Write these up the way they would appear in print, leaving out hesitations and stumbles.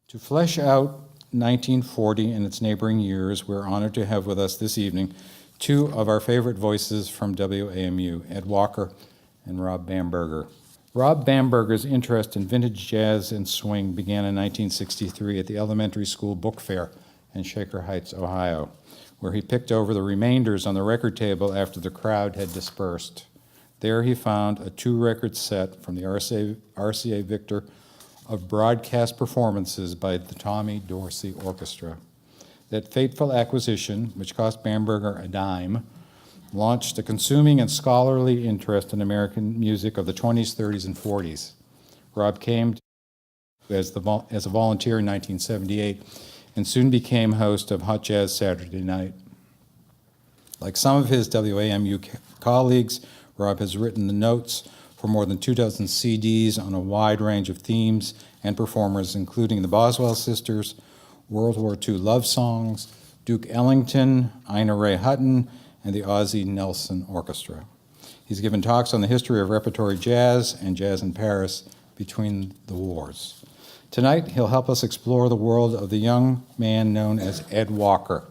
To flesh out 1940 and its neighboring years, we're honored to have with us this evening two of our favorite voices from WAMU, Ed Walker and Rob Bamberger. Rob Bamberger's interest in vintage jazz and swing began in 1963 at the elementary school book fair in Shaker Heights, Ohio, where he picked over the remainders on the record table after the crowd had dispersed. There he found a 2-record set from the RCA Victor of broadcast performances by the Tommy Dorsey Orchestra. That fateful acquisition, which cost Bamberger a dime, launched a consuming and scholarly interest in American music of the 20s, 30s, and 40s. Rob came as a volunteer in 1978 and soon became host of Hot Jazz Saturday Night. Like some of his WAMU colleagues, Rob has written the notes for more than 24 CDs on a wide range of themes and performers, including the Boswell Sisters, World War II love songs, Duke Ellington, Ina Ray Hutton, and the Ozzie Nelson Orchestra. He's given talks on the history of repertory jazz and jazz in Paris between the wars. Tonight, he'll help us explore the world of the young man known as Ed Walker.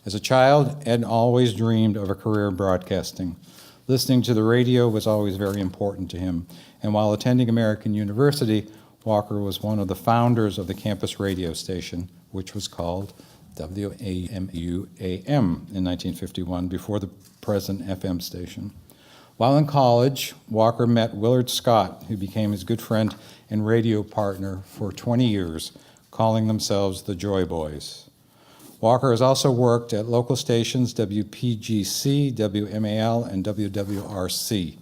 As a child, Ed always dreamed of a career in broadcasting. Listening to the radio was always very important to him, and while attending American University, Walker was one of the founders of the campus radio station, which was called WAMU-AM in 1951, before the present FM station. While in college, Walker met Willard Scott, who became his good friend and radio partner for 20 years, calling themselves the Joy Boys. Walker has also worked at local stations WPGC, WMAL, and WWRC.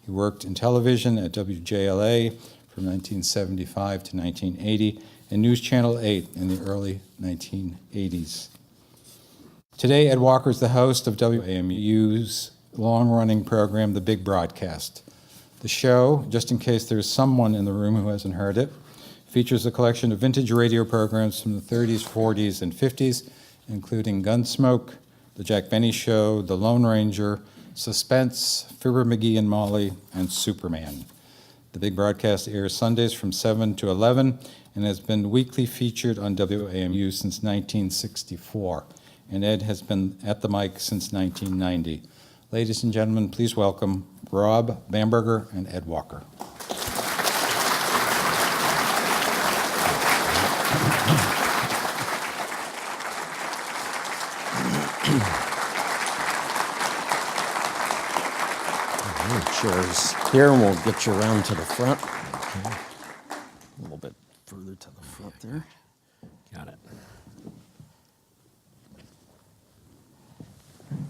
He worked in television at WJLA from 1975 to 1980 and News Channel 8 in the early 1980s. Today, Ed Walker is the host of WAMU's long-running program, The Big Broadcast. The show, just in case there's someone in the room who hasn't heard it, features a collection of vintage radio programs from the 30s, 40s, and 50s, including Gunsmoke, The Jack Benny Show, The Lone Ranger, Suspense, Fibber McGee and Molly, and Superman. The Big Broadcast airs Sundays from 7 to 11 and has been weekly featured on WAMU since 1964. And Ed has been at the mic since 1990. Ladies and gentlemen, please welcome Rob Bamberger and Ed Walker. Chairs here, and we'll get you around to the front. Okay. A little bit further to the front there. Got it.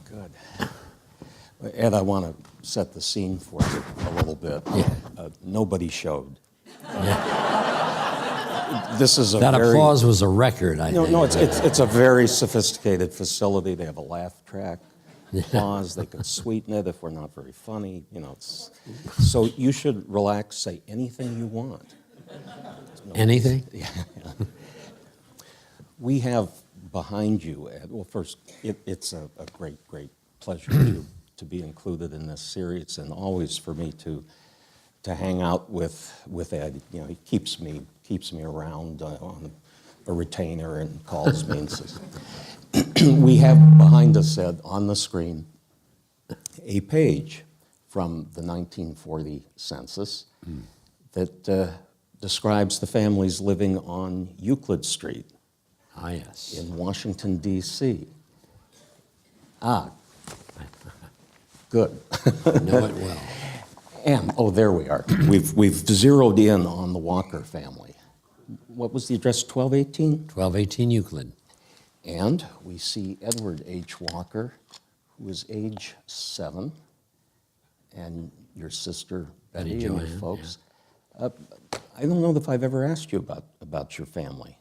Good. Ed, I want to set the scene for you a little bit. Yeah. Nobody showed. Yeah. This is a that very, applause was a record, I think. No, it's a very sophisticated facility. They have a laugh track. Applause. They can sweeten it if we're not very funny. So you should relax, say anything you want. Anything? Yeah. We have behind you, Ed. Well, first, it's a great pleasure to be included in this series, and always for me to hang out with Ed. He keeps me around on a retainer and calls me and says. We have behind us, Ed, on the screen, a page from the 1940 census that describes the families living on Euclid Street Yes. in Washington, D.C. Good. Know it well. And, there we are. We've zeroed in on the Walker family. What was the address, 1218? 1218 Euclid. And we see Edward H. Walker, who is age 7, and your sister Betty and your folks. Yeah. I don't know if I've ever asked you about your family,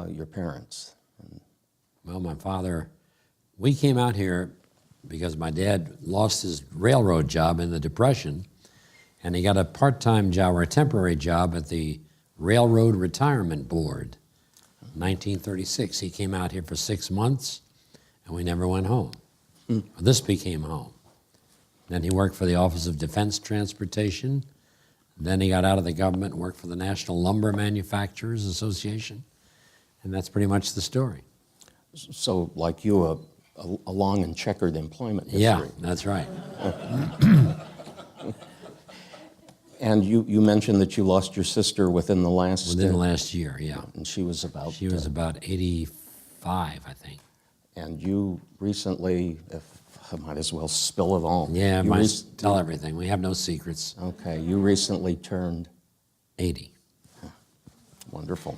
your parents. Well, my father, we came out here because my dad lost his railroad job in the Depression, and he got a part-time job or a temporary job at the Railroad Retirement Board. 1936, he came out here for 6 months, and we never went home. This became home. Then he worked for the Office of Defense Transportation, Then he got out of the government and worked for the National Lumber Manufacturers Association. And that's pretty much the story. So, like you, a long and checkered employment history. Yeah, that's right. And you mentioned that you lost your sister within the last Year, yeah. and she was about She was about 85, I think. and you recently, if I might as well spill it all. Yeah, you might tell everything. We have no secrets. Okay, you recently turned 80. wonderful.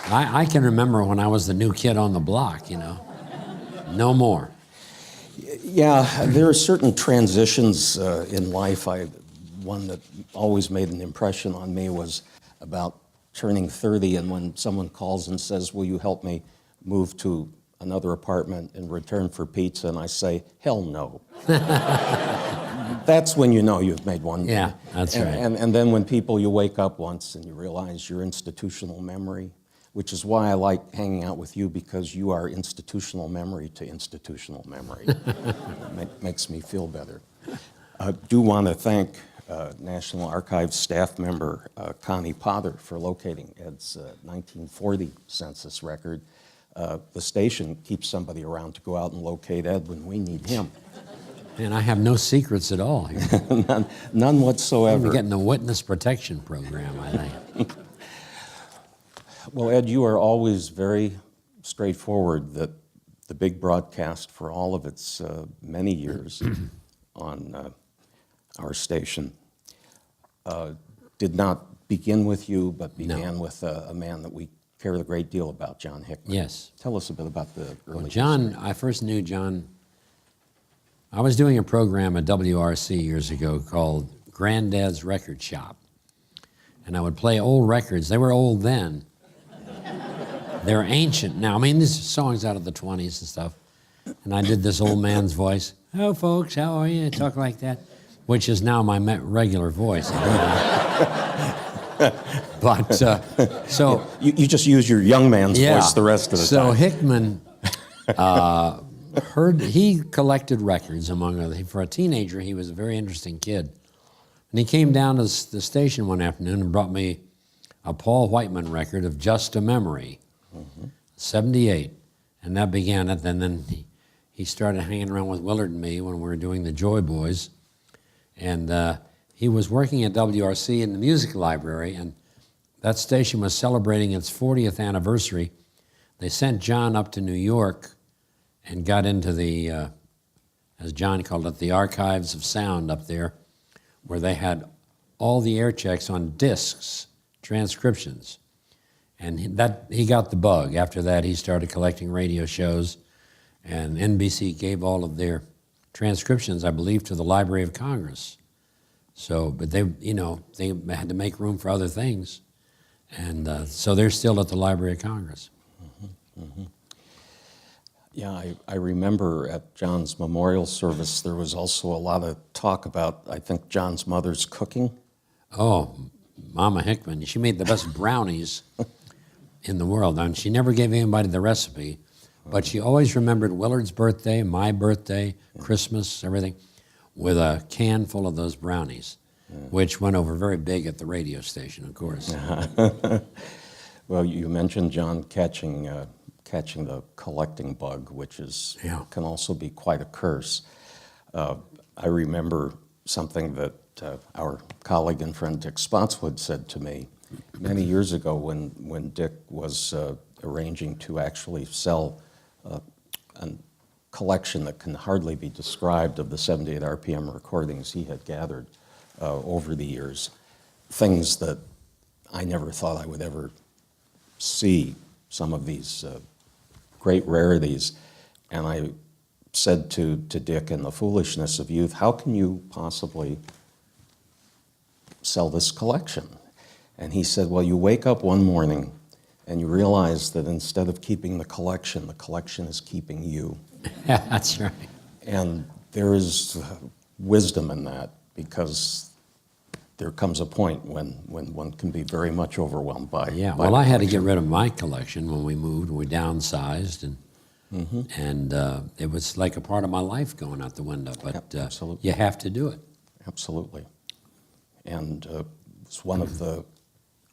I can remember when I was the new kid on the block, No more. Yeah, there are certain transitions in life. One that always made an impression on me was about turning 30, and when someone calls and says, "Will you help me move to another apartment in return for pizza?" and I say, "Hell no." That's when you know you've made one. Yeah, that's right. And then when you wake up once and you realize your institutional memory, which is why I like hanging out with you, because you are institutional memory to institutional memory. Makes me feel better. I do want to thank National Archives staff member Connie Potter for locating Ed's 1940 census record. The station keeps somebody around to go out and locate Ed when we need him. And I have no secrets at all here. None whatsoever. We're getting the witness protection program, I think. Well, Ed, you are always very straightforward that the big broadcast for all of its many years on our station did not begin with you, but began with a man that we care a great deal about, John Hickman. Yes. Tell us a bit about the early Well, John, I first knew John, I was doing a program at WRC years ago called Granddad's Record Shop. And I would play old records. They were old then. They're ancient now. I mean, these are songs out of the 20s and stuff. And I did this old man's voice. "Oh, folks, how are you?" Talk like that, which is now my regular voice. But so You just use your young man's voice the rest of the so time. Hickman he collected records, among other. For a teenager, he was a very interesting kid. And he came down to the station one afternoon and brought me a Paul Whiteman record of Just a Memory, 78. And that began it. And then he started hanging around with Willard and me when we were doing the Joy Boys. And he was working at WRC in the music library, and that station was celebrating its 40th anniversary. They sent John up to New York and got into the, as John called it, the archives of sound up there, where they had all the air checks on discs, transcriptions. And he got the bug. After that, he started collecting radio shows, and NBC gave all of their transcriptions, I believe, to the Library of Congress. So, but they had to make room for other things. And so they're still at the Library of Congress. Yeah, I remember at John's memorial service, there was also a lot of talk about, I think, John's mother's cooking. Oh, Mama Hickman, she made the best brownies in the world. And she never gave anybody the recipe, but she always remembered Willard's birthday, my birthday, Christmas, everything, with a can full of those brownies, which went over very big at the radio station, of course. Well, you mentioned John catching the collecting bug, which can also be quite a curse. I remember something that our colleague and friend Dick Spotswood said to me many years ago when Dick was arranging to actually sell a collection that can hardly be described of the 78 RPM recordings he had gathered over the years, things that I never thought I would ever see, some of these great rarities. And I said to Dick, in the foolishness of youth, how can you possibly sell this collection? And he said, well, you wake up one morning and you realize that instead of keeping the collection is keeping you. Yeah, that's right. And there is wisdom in that, because there comes a point when one can be very much overwhelmed by. Yeah, well, I had to get rid of my collection when we moved. We downsized, and And it was like a part of my life going out the window. But Yep, absolutely. you have to do it. Absolutely. And it's one of the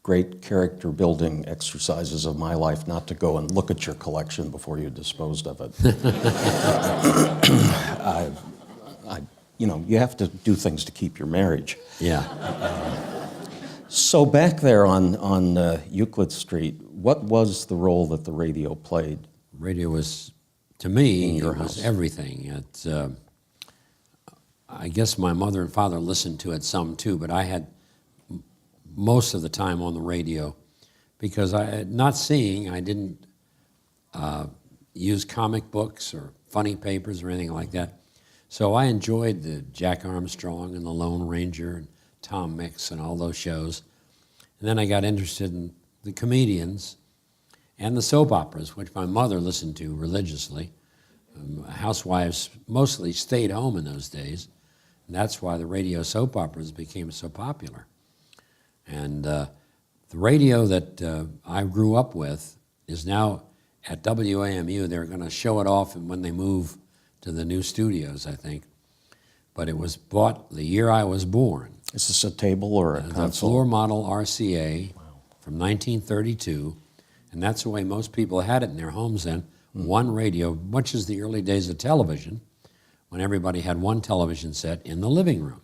great character building exercises of my life not to go and look at your collection before you disposed of it. You have to do things to keep your marriage. Yeah. So back there on Euclid Street, what was the role that the radio played? Radio was, to me, In your it was house. everything. I guess my mother and father listened to it some too, but I had most of the time on the radio because not seeing, I didn't use comic books or funny papers or anything like that. So I enjoyed the Jack Armstrong and the Lone Ranger and Tom Mix and all those shows. And then I got interested in the comedians and the soap operas, which my mother listened to religiously. Housewives mostly stayed home in those days, and that's why the radio soap operas became so popular. And the radio that I grew up with is now at WAMU. They're going to show it off when they move to the new studios, I think. But it was bought the year I was born. Is this a table or a The console? floor model RCA from 1932, and that's the way most people had it in their homes then. One radio, much as the early days of television, when everybody had one television set in the living room.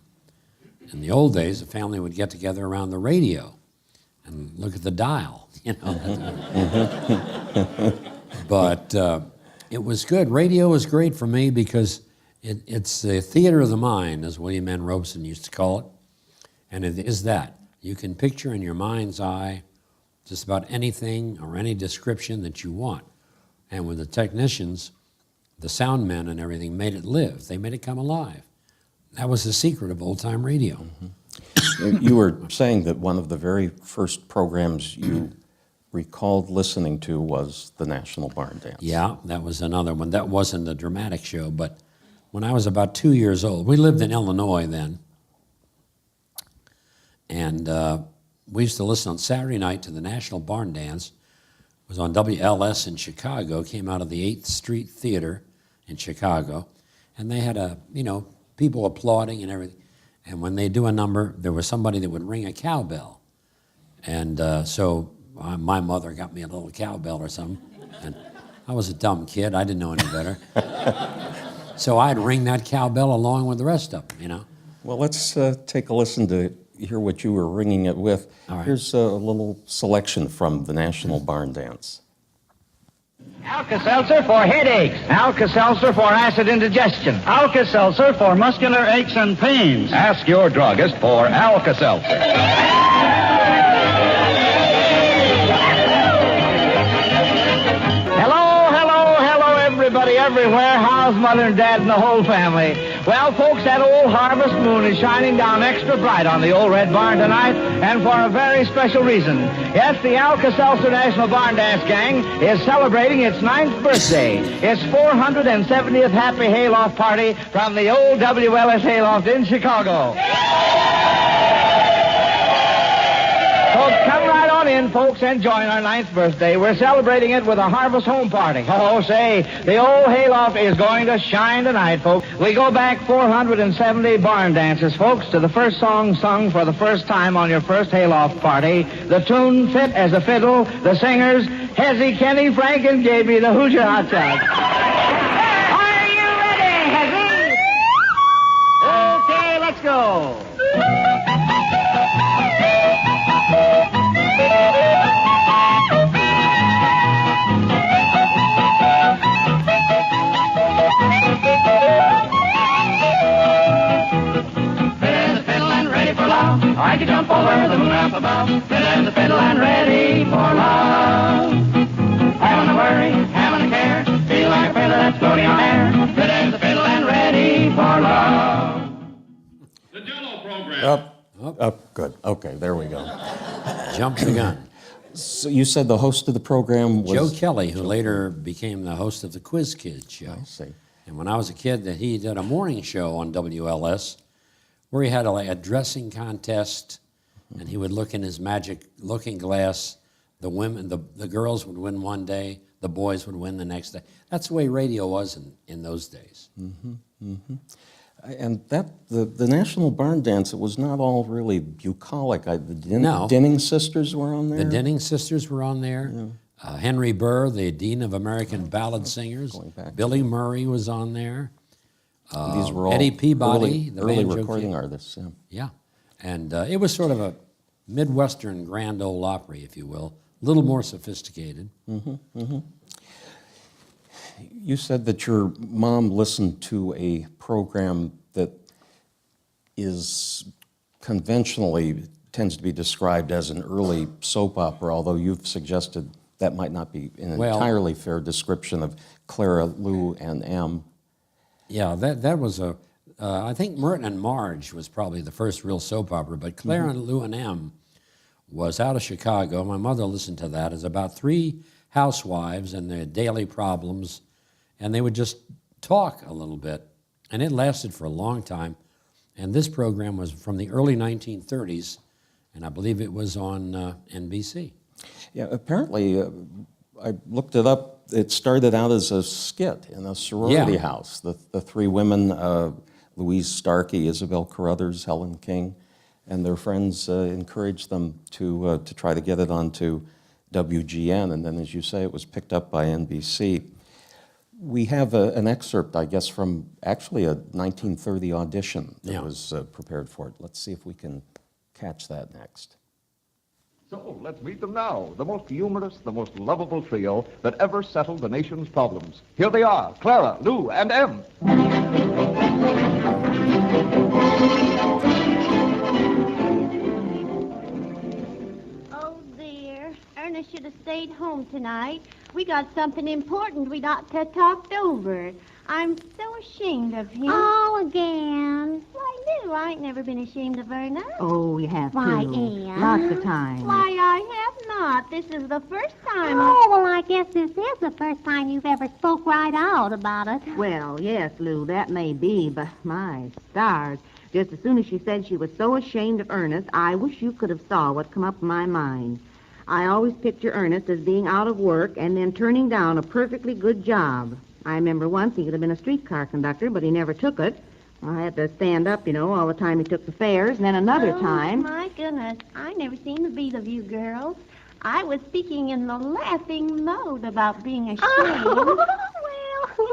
In the old days, the family would get together around the radio and look at the dial, But it was good. Radio was great for me because it's the theater of the mind, as William N. Robeson used to call it. And it is that. You can picture in your mind's eye just about anything or any description that you want. And with the technicians, the sound men and everything made it live. They made it come alive. That was the secret of old-time radio. You were saying that one of the very first programs you recalled listening to was the National Barn Dance. Yeah, that was another one. That wasn't a dramatic show, but when I was about 2 years old, we lived in Illinois then, and we used to listen on Saturday night to the National Barn Dance. It was on WLS in Chicago, came out of the 8th Street Theater in Chicago, and they had people applauding and everything. And when they do a number, there was somebody that would ring a cowbell. And so my mother got me a little cowbell or something. And I was a dumb kid. I didn't know any better. So I'd ring that cowbell along with the rest of them, Well, let's take a listen to hear what you were ringing it with. All right. Here's a little selection from the National Barn Dance. Alka-Seltzer for headaches. Alka-Seltzer for acid indigestion. Alka-Seltzer for muscular aches and pains. Ask your druggist for Alka-Seltzer. Hello, everybody, everywhere. How's Mother and Dad and the whole family? Well, folks, that old harvest moon is shining down extra bright on the old Red Barn tonight, and for a very special reason. Yes, the Alka-Seltzer National Barn Dance Gang is celebrating its 9th birthday, its 470th Happy Hayloft Party from the old WLS Hayloft in Chicago. So come right on in, folks, and join our 9th birthday. We're celebrating it with a harvest home party. Oh, say, the old hayloft is going to shine tonight, folks. We go back 470 barn dances, folks, to the first song sung for the first time on your first hayloft party. The tune fit as a fiddle. The singers, Hezzy, Kenny, Frank, and J.B., the Hoosier Hot Shots. Are you ready, Hezzy? Okay, let's go. I can jump over the moon up above, fit as a fiddle and ready for love. Having a worry, having a care, feel like a feather that's floating on air, fit as a fiddle and ready for love. The Jello program. Up, good. Okay, there we go. Jump the gun. So you said the host of the program was... Joe Kelly, who later became the host of the Quiz Kids show. I see. And when I was a kid, that he did a morning show on WLS where he had a dressing contest, and he would look in his magic looking glass the girls would win one day, the boys would win the next day. That's the way radio was in those days. And the National Barn Dance, it was not all really bucolic. The No. Dinning sisters were on there? The Denning sisters were on there. Henry Burr, the Dean of American Ballad Singers. Going back. Billy Murray was on there. These were all Eddie Peabody, the early banjo recording king. artists. Yeah. Yeah. And it was sort of a Midwestern Grand Ole Opry, if you will, a little more sophisticated. You said that your mom listened to a program that is conventionally tends to be described as an early soap opera, although you've suggested that might not be an Well- entirely fair description of Clara, Lou, and M. Yeah, that was I think Merton and Marge was probably the first real soap opera, but Claire and Lou and M was out of Chicago. My mother listened to that. It's about three housewives and their daily problems, and they would just talk a little bit. And it lasted for a long time. And this program was from the early 1930s, and I believe it was on NBC. Yeah, apparently, I looked it up. It started out as a skit in a sorority Yeah. house. The three women, Louise Starkey, Isabel Carruthers, Helen King, and their friends encouraged them to try to get it onto WGN. And then, as you say, it was picked up by NBC. We have an excerpt, I guess, from actually a 1930 audition that was prepared for it. Let's see if we can catch that next. So let's meet them now, the most humorous, the most lovable trio that ever settled the nation's problems. Here they are, Clara, Lou, and M. Oh, dear. Ernest should have stayed home tonight. We got something important we'd ought to have talked over. I'm so ashamed of him. Oh, again. Why, Lou, I ain't never been ashamed of Ernest. Oh, you have Why, to. Ann? Lots of times. Why, I have not. This is the first time. Oh, well, I guess this is the first time you've ever spoke right out about it. Well, yes, Lou, that may be, but my stars. Just as soon as she said she was so ashamed of Ernest, I wish you could have saw what come up in my mind. I always picture Ernest as being out of work and then turning down a perfectly good job. I remember once he could have been a streetcar conductor, but he never took it. I had to stand up, all the time he took the fares, and then another time... My goodness, I never seen the beat of you girls. I was speaking in the laughing mode about being ashamed.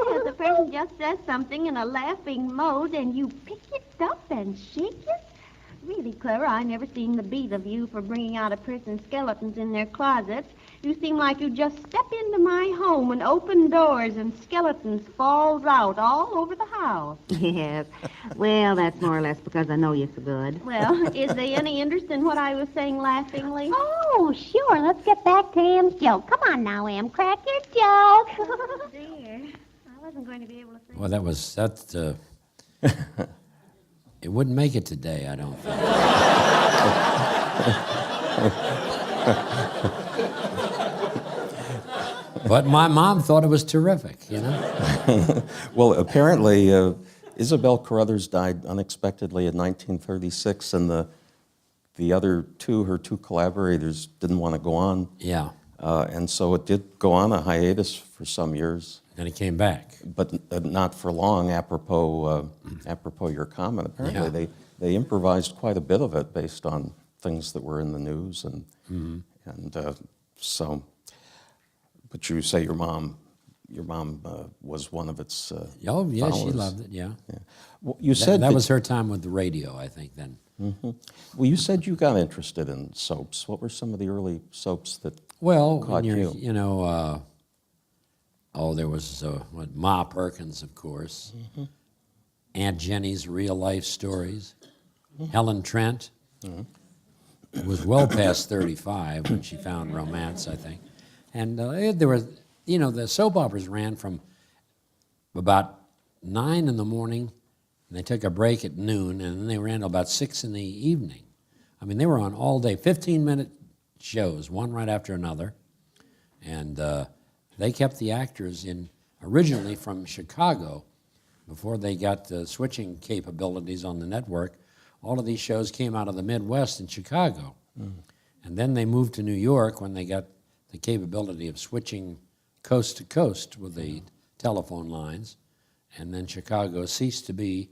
Yes, a person just says something in a laughing mode, and you pick it up and shake it. Really, Clara, I never seen the beat of you for bringing out a person's skeletons in their closets. You seem like you just step into my home and open doors and skeletons falls out all over the house. Yes. Well, that's more or less because I know you so good. Well, is there any interest in what I was saying laughingly? Oh, sure. Let's get back to Em's joke. Come on now, Em. Crack your joke. Oh, dear. I wasn't going to be able to say Well, it wouldn't make it today, I don't think. But my mom thought it was terrific, Well, apparently, Isabel Carruthers died unexpectedly in 1936, and the other her two collaborators, didn't want to go on. Yeah. And so it did go on a hiatus for some years, And it came back. but not for long, apropos your comment. Apparently, they improvised quite a bit of it based on things that were in the news, and so. But you say your mom was one of its Oh, yeah, she followers. loved it, yeah. Well, you said That was her time with the radio, I think, then. Well, you said you got interested in soaps. What were some of the early soaps that Well, caught when you? There was Ma Perkins, of course. Aunt Jenny's Real Life Stories. Helen Trent was well past 35 when she found romance, I think. And there was, the soap operas ran from about 9 in the morning, and they took a break at noon, and then they ran till about 6 in the evening. I mean, they were on all day, 15-minute shows, one right after another. And they kept the actors originally from Chicago. Before they got the switching capabilities on the network, all of these shows came out of the Midwest in Chicago. And then they moved to New York when they got the capability of switching coast to coast with the telephone lines, and then Chicago ceased to be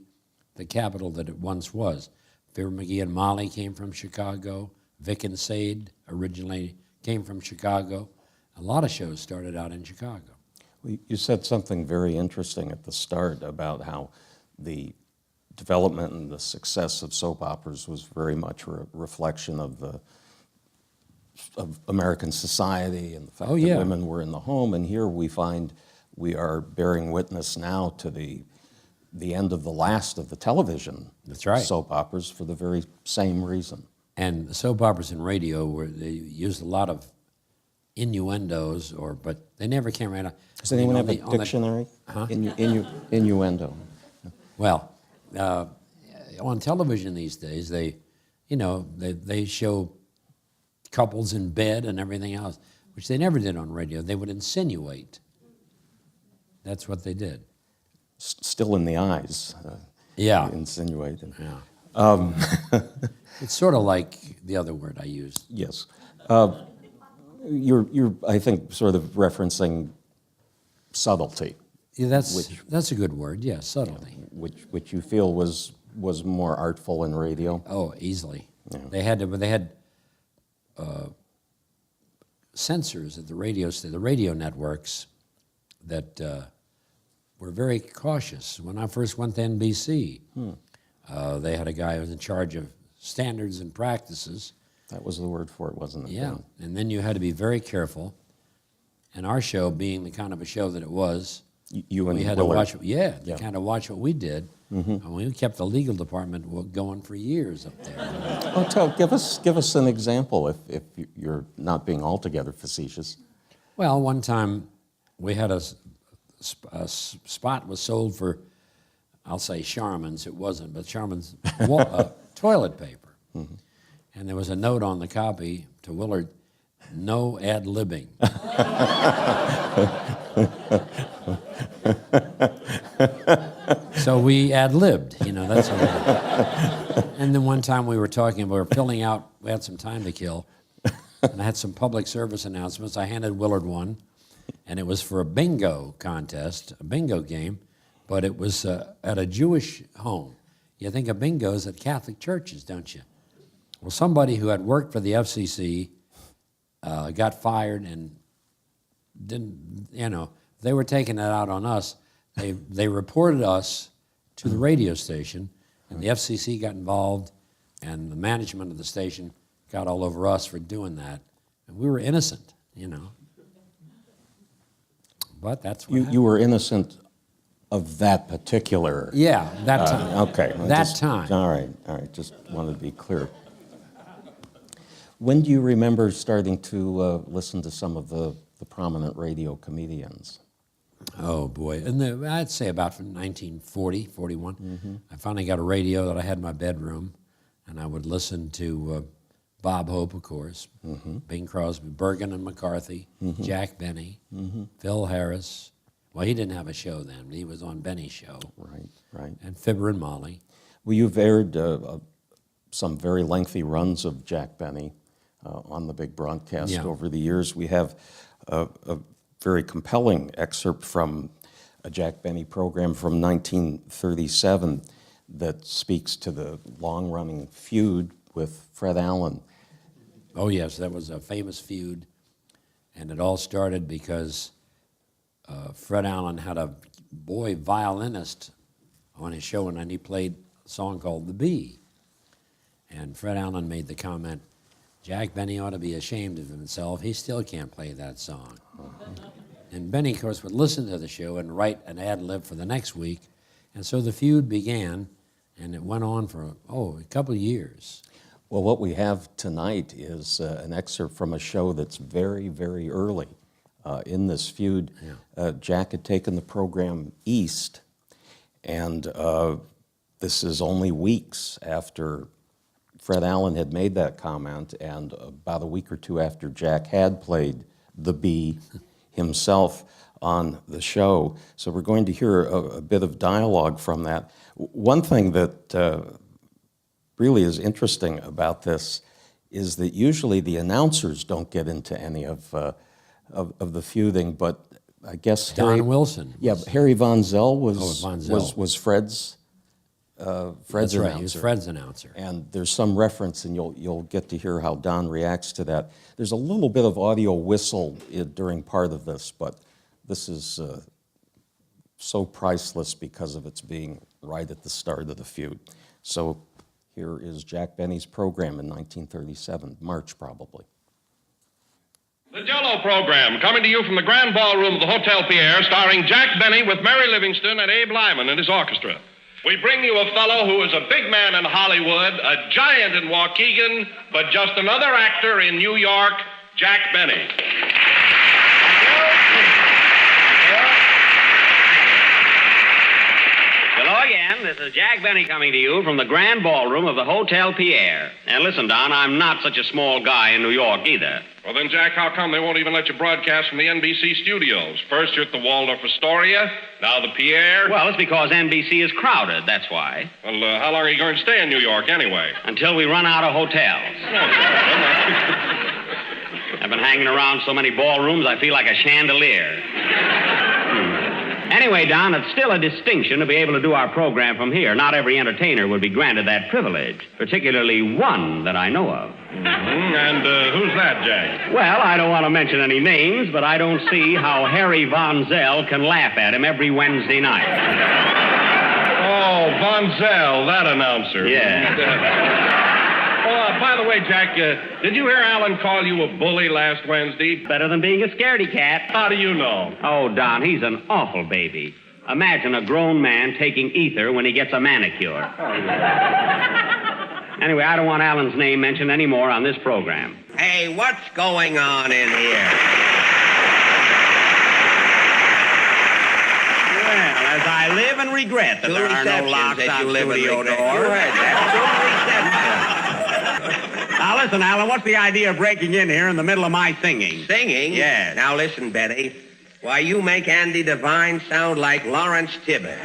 the capital that it once was. Fibber McGee and Molly came from Chicago. Vic and Sade originally came from Chicago. A lot of shows started out in Chicago. Well, you said something very interesting at the start about how the development and the success of soap operas was very much a reflection of American society and the fact that women were in the home. And here we find we are bearing witness now to the end of the last of the television soap operas for the very same reason. And the soap operas and radio, they used a lot of innuendos, but they never came right out. Does anyone have a dictionary? Innuendo. Well, on television these days, they show couples in bed and everything else, which they never did on radio. They would insinuate. That's what they did. Still in the eyes. Insinuate. Yeah. It's sort of like the other word I used. Yes. You're, I think, sort of referencing subtlety. Yeah, that's a good word. Yeah, subtlety. Which you feel was more artful in radio. Oh, easily. Yeah. They had censors at the radio networks that were very cautious. When I first went to NBC, they had a guy who was in charge of standards and practices. That was the word for it, wasn't it? Yeah, and then you had to be very careful. And our show, being the kind of a show that it was, we had to watch. They kind of watch what we did, and we kept the legal department going for years up there. Oh, give us an example if you're not being altogether facetious. Well, one time we had a spot was sold for, I'll say Charmin's. It wasn't, but Charmin's toilet paper. And there was a note on the copy to Willard, no ad-libbing. So we ad-libbed, that's how we did. And then one time we were filling out, we had some time to kill, and I had some public service announcements. I handed Willard one, and it was for a bingo contest, a bingo game, but it was at a Jewish home. You think of bingos at Catholic churches, don't you? Well, somebody who had worked for the FCC got fired and didn't, they were taking it out on us. They reported us to the radio station, and the FCC got involved, and the management of the station got all over us for doing that. And we were innocent, But that's what you were innocent of that particular... Yeah, that time. Okay. Time. All right. Just wanted to be clear. When do you remember starting to listen to some of the prominent radio comedians? Oh, boy. I'd say about from 1940, 41. I finally got a radio that I had in my bedroom, and I would listen to Bob Hope, of course, Bing Crosby, Bergen and McCarthy, Jack Benny, Phil Harris. Well, he didn't have a show then. He was on Benny's show. Right. And Fibber and Molly. Well, you've aired some very lengthy runs of Jack Benny on the big broadcast over the years. We have a very compelling excerpt from a Jack Benny program from 1937 that speaks to the long-running feud with Fred Allen. Oh, yes, that was a famous feud, and it all started because Fred Allen had a boy violinist on his show, and he played a song called The Bee. And Fred Allen made the comment, Jack Benny ought to be ashamed of himself. He still can't play that song. And Benny, of course, would listen to the show and write an ad-lib for the next week. And so the feud began, and it went on for, a couple of years. Well, what we have tonight is an excerpt from a show that's very, very early in this feud. Jack had taken the program east, and this is only weeks after Fred Allen had made that comment, and about a week or two after Jack had played the Bee himself on the show. So we're going to hear a bit of dialogue from that. One thing that really is interesting about this is that usually the announcers don't get into any of of the feuding, but I guess Don Wilson. Yeah, Harry Von Zell was Von Zell. was Fred's That's announcer. right, he was Fred's announcer. And there's some reference, and you'll get to hear how Don reacts to that. There's a little bit of audio whistle during part of this, but this is so priceless because of its being right at the start of the feud. So here is Jack Benny's program in 1937, March probably. The Jello program, coming to you from the Grand Ballroom of the Hotel Pierre, starring Jack Benny with Mary Livingston and Abe Lyman and his orchestra. We bring you a fellow who is a big man in Hollywood, a giant in Waukegan, but just another actor in New York, Jack Benny. Hello again. This is Jack Benny coming to you from the Grand Ballroom of the Hotel Pierre. And listen, Don, I'm not such a small guy in New York either. Well, then, Jack, how come they won't even let you broadcast from the NBC studios? First, you're at the Waldorf Astoria, now the Pierre. Well, it's because NBC is crowded, that's why. Well, how long are you going to stay in New York, anyway? Until we run out of hotels. I've been hanging around so many ballrooms, I feel like a chandelier. Anyway, Don, it's still a distinction to be able to do our program from here. Not every entertainer would be granted that privilege, particularly one that I know of. Mm-hmm. And who's that, Jack? Well, I don't want to mention any names, but I don't see how Harry Von Zell can laugh at him every Wednesday night. Oh, Von Zell, that announcer. Yeah. By the way, Jack, did you hear Alan call you a bully last Wednesday? Better than being a scaredy cat. How do you know? Oh, Don, he's an awful baby. Imagine a grown man taking ether when he gets a manicure. Anyway, I don't want Alan's name mentioned anymore on this program. Hey, what's going on in here? Well, as I live and regret that there are no locks on studio doors. You heard that. Now, listen, Alan, what's the idea of breaking in here in the middle of my singing? Singing? Yes. Now, listen, Betty. Why, you make Andy Devine sound like Lawrence Tibbett.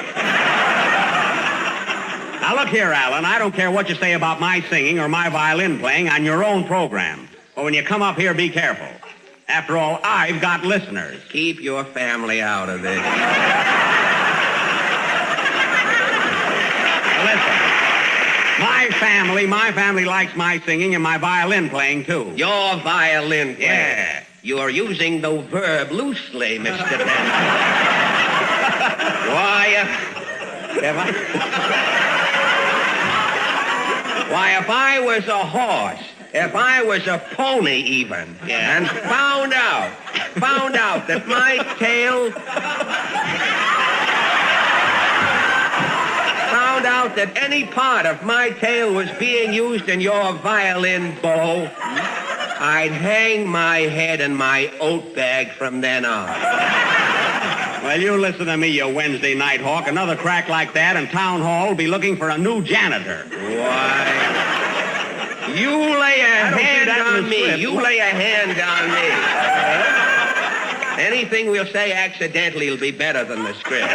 Now, look here, Alan. I don't care what you say about my singing or my violin playing on your own program. But when you come up here, be careful. After all, I've got listeners. Keep your family out of this. Listen. My family likes my singing and my violin playing, too. Your violin playing. Yeah. You're using the verb loosely, Mr. Benson. Why, if I was a horse, if I was a pony even, and found out that my tail... found out that any part of my tail was being used in your violin bow, I'd hang my head in my oat bag from then on. Well, you listen to me, you Wednesday night hawk. Another crack like that and Town Hall will be looking for a new janitor. Why? You lay a hand on me. You lay a hand on me. Anything we'll say accidentally will be better than the script.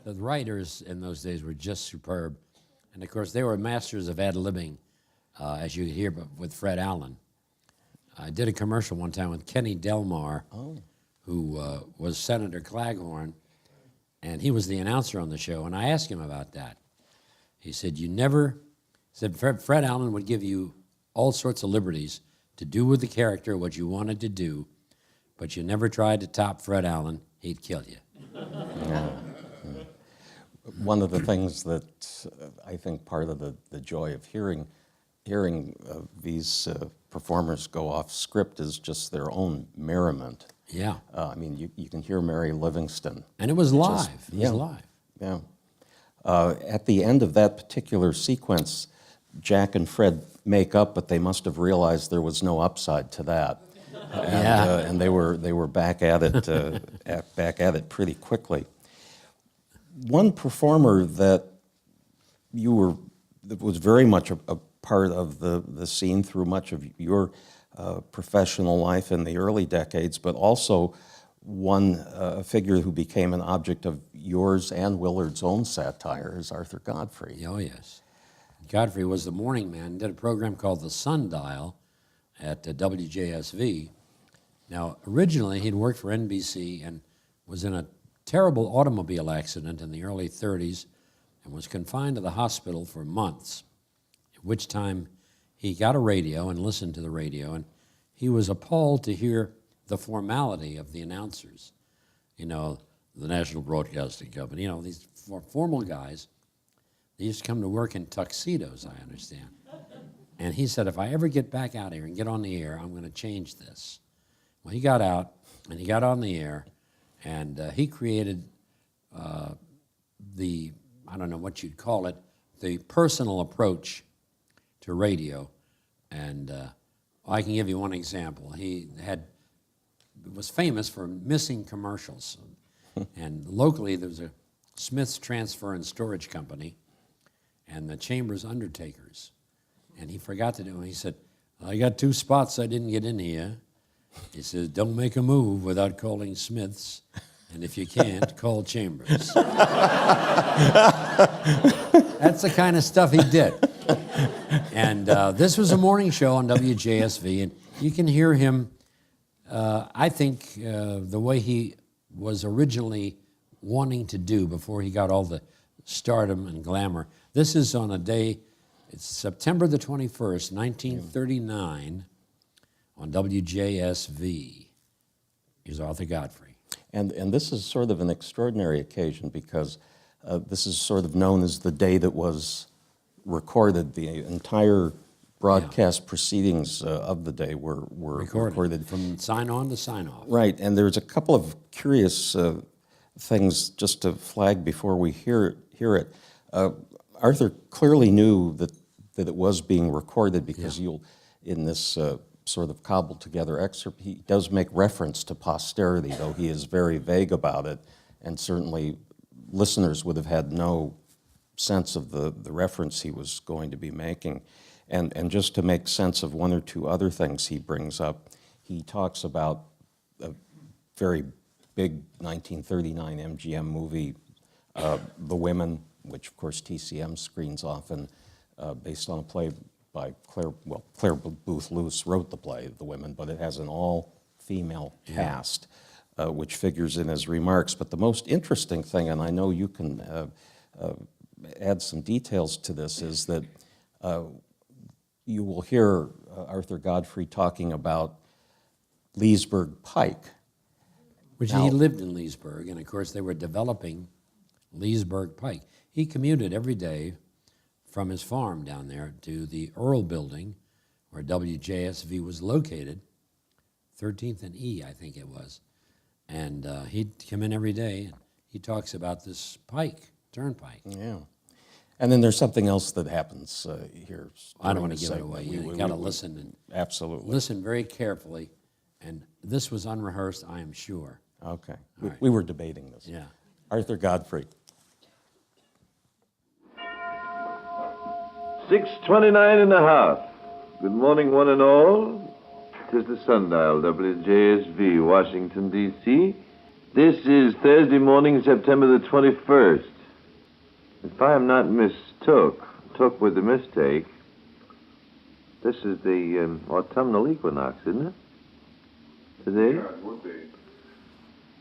The writers in those days were just superb. And, of course, they were masters of ad-libbing, as you hear with Fred Allen. I did a commercial one time with Kenny Delmar, who was Senator Claghorn, and he was the announcer on the show. And I asked him about that. He said, Fred Allen would give you all sorts of liberties to do with the character what you wanted to do, but you never tried to top Fred Allen, he'd kill you. Yeah. One of the things that I think part of the joy of hearing these performers go off script is just their own merriment. Yeah. I mean, you can hear Mary Livingston. And it was live. It was live. Yeah. At the end of that particular sequence, Jack and Fred make up, but they must have realized there was no upside to that. And they were back at it pretty quickly. One performer that was very much a part of the scene through much of your professional life in the early decades, but also a figure who became an object of yours and Willard's own satire is Arthur Godfrey. Oh, yes. Godfrey was the morning man, did a program called The Sundial at WJSV. Now, originally, he'd worked for NBC and was in a terrible automobile accident in the early 30s and was confined to the hospital for months, at which time he got a radio and listened to the radio, and he was appalled to hear the formality of the announcers. You know, the National Broadcasting Company, you know, these formal guys. They used to come to work in tuxedos, I understand. And he said, if I ever get back out here and get on the air, I'm going to change this. Well, he got out, and he got on the air, and he created I don't know what you'd call it, the personal approach to radio. And I can give you one example. He was famous for missing commercials. And locally, there was a Smith's Transfer and Storage Company and the Chambers Undertakers. And he forgot to do it. He said, I got 2 spots I didn't get in here. He says, don't make a move without calling Smith's. And if you can't, call Chambers. That's the kind of stuff he did. And this was a morning show on WJSV, and you can hear him, I think, the way he was originally wanting to do before he got all the stardom and glamour. This is on a day, it's September the 21st, 1939, on WJSV. Here's Arthur Godfrey. And this is sort of an extraordinary occasion because this is sort of known as the day that was recorded. The entire broadcast proceedings of the day were recorded. From sign on to sign off. Right, and there's a couple of curious things just to flag before we hear it. Arthur clearly knew that it was being recorded because in this sort of cobbled together excerpt, he does make reference to posterity, though he is very vague about it, and certainly listeners would have had no sense of the reference he was going to be making. And just to make sense of one or two other things he brings up, he talks about a very big 1939 MGM movie, The Women, which of course TCM screens often, based on a play by Claire Booth Luce wrote the play, The Women, but it has an all-female cast, which figures in his remarks. But the most interesting thing, and I know you can add some details to this, is that you will hear Arthur Godfrey talking about Leesburg Pike. Which he lived in Leesburg, and of course they were developing Leesburg Pike. He commuted every day from his farm down there to the Earl Building, where WJSV was located, 13th and E, I think it was. And he'd come in every day, and he talks about this pike, turnpike. Yeah. And then there's something else that happens here. I don't want to give it away. You got to listen. And absolutely. Listen very carefully. And this was unrehearsed, I am sure. Okay. We were debating this. Yeah. Arthur Godfrey. 6:29 and a half. Good morning, one and all. 'Tis the Sundial, WJSV, Washington, D.C. This is Thursday morning, September the 21st. If I am not took with a mistake, this is the autumnal equinox, isn't it? Today? Yeah, it would be.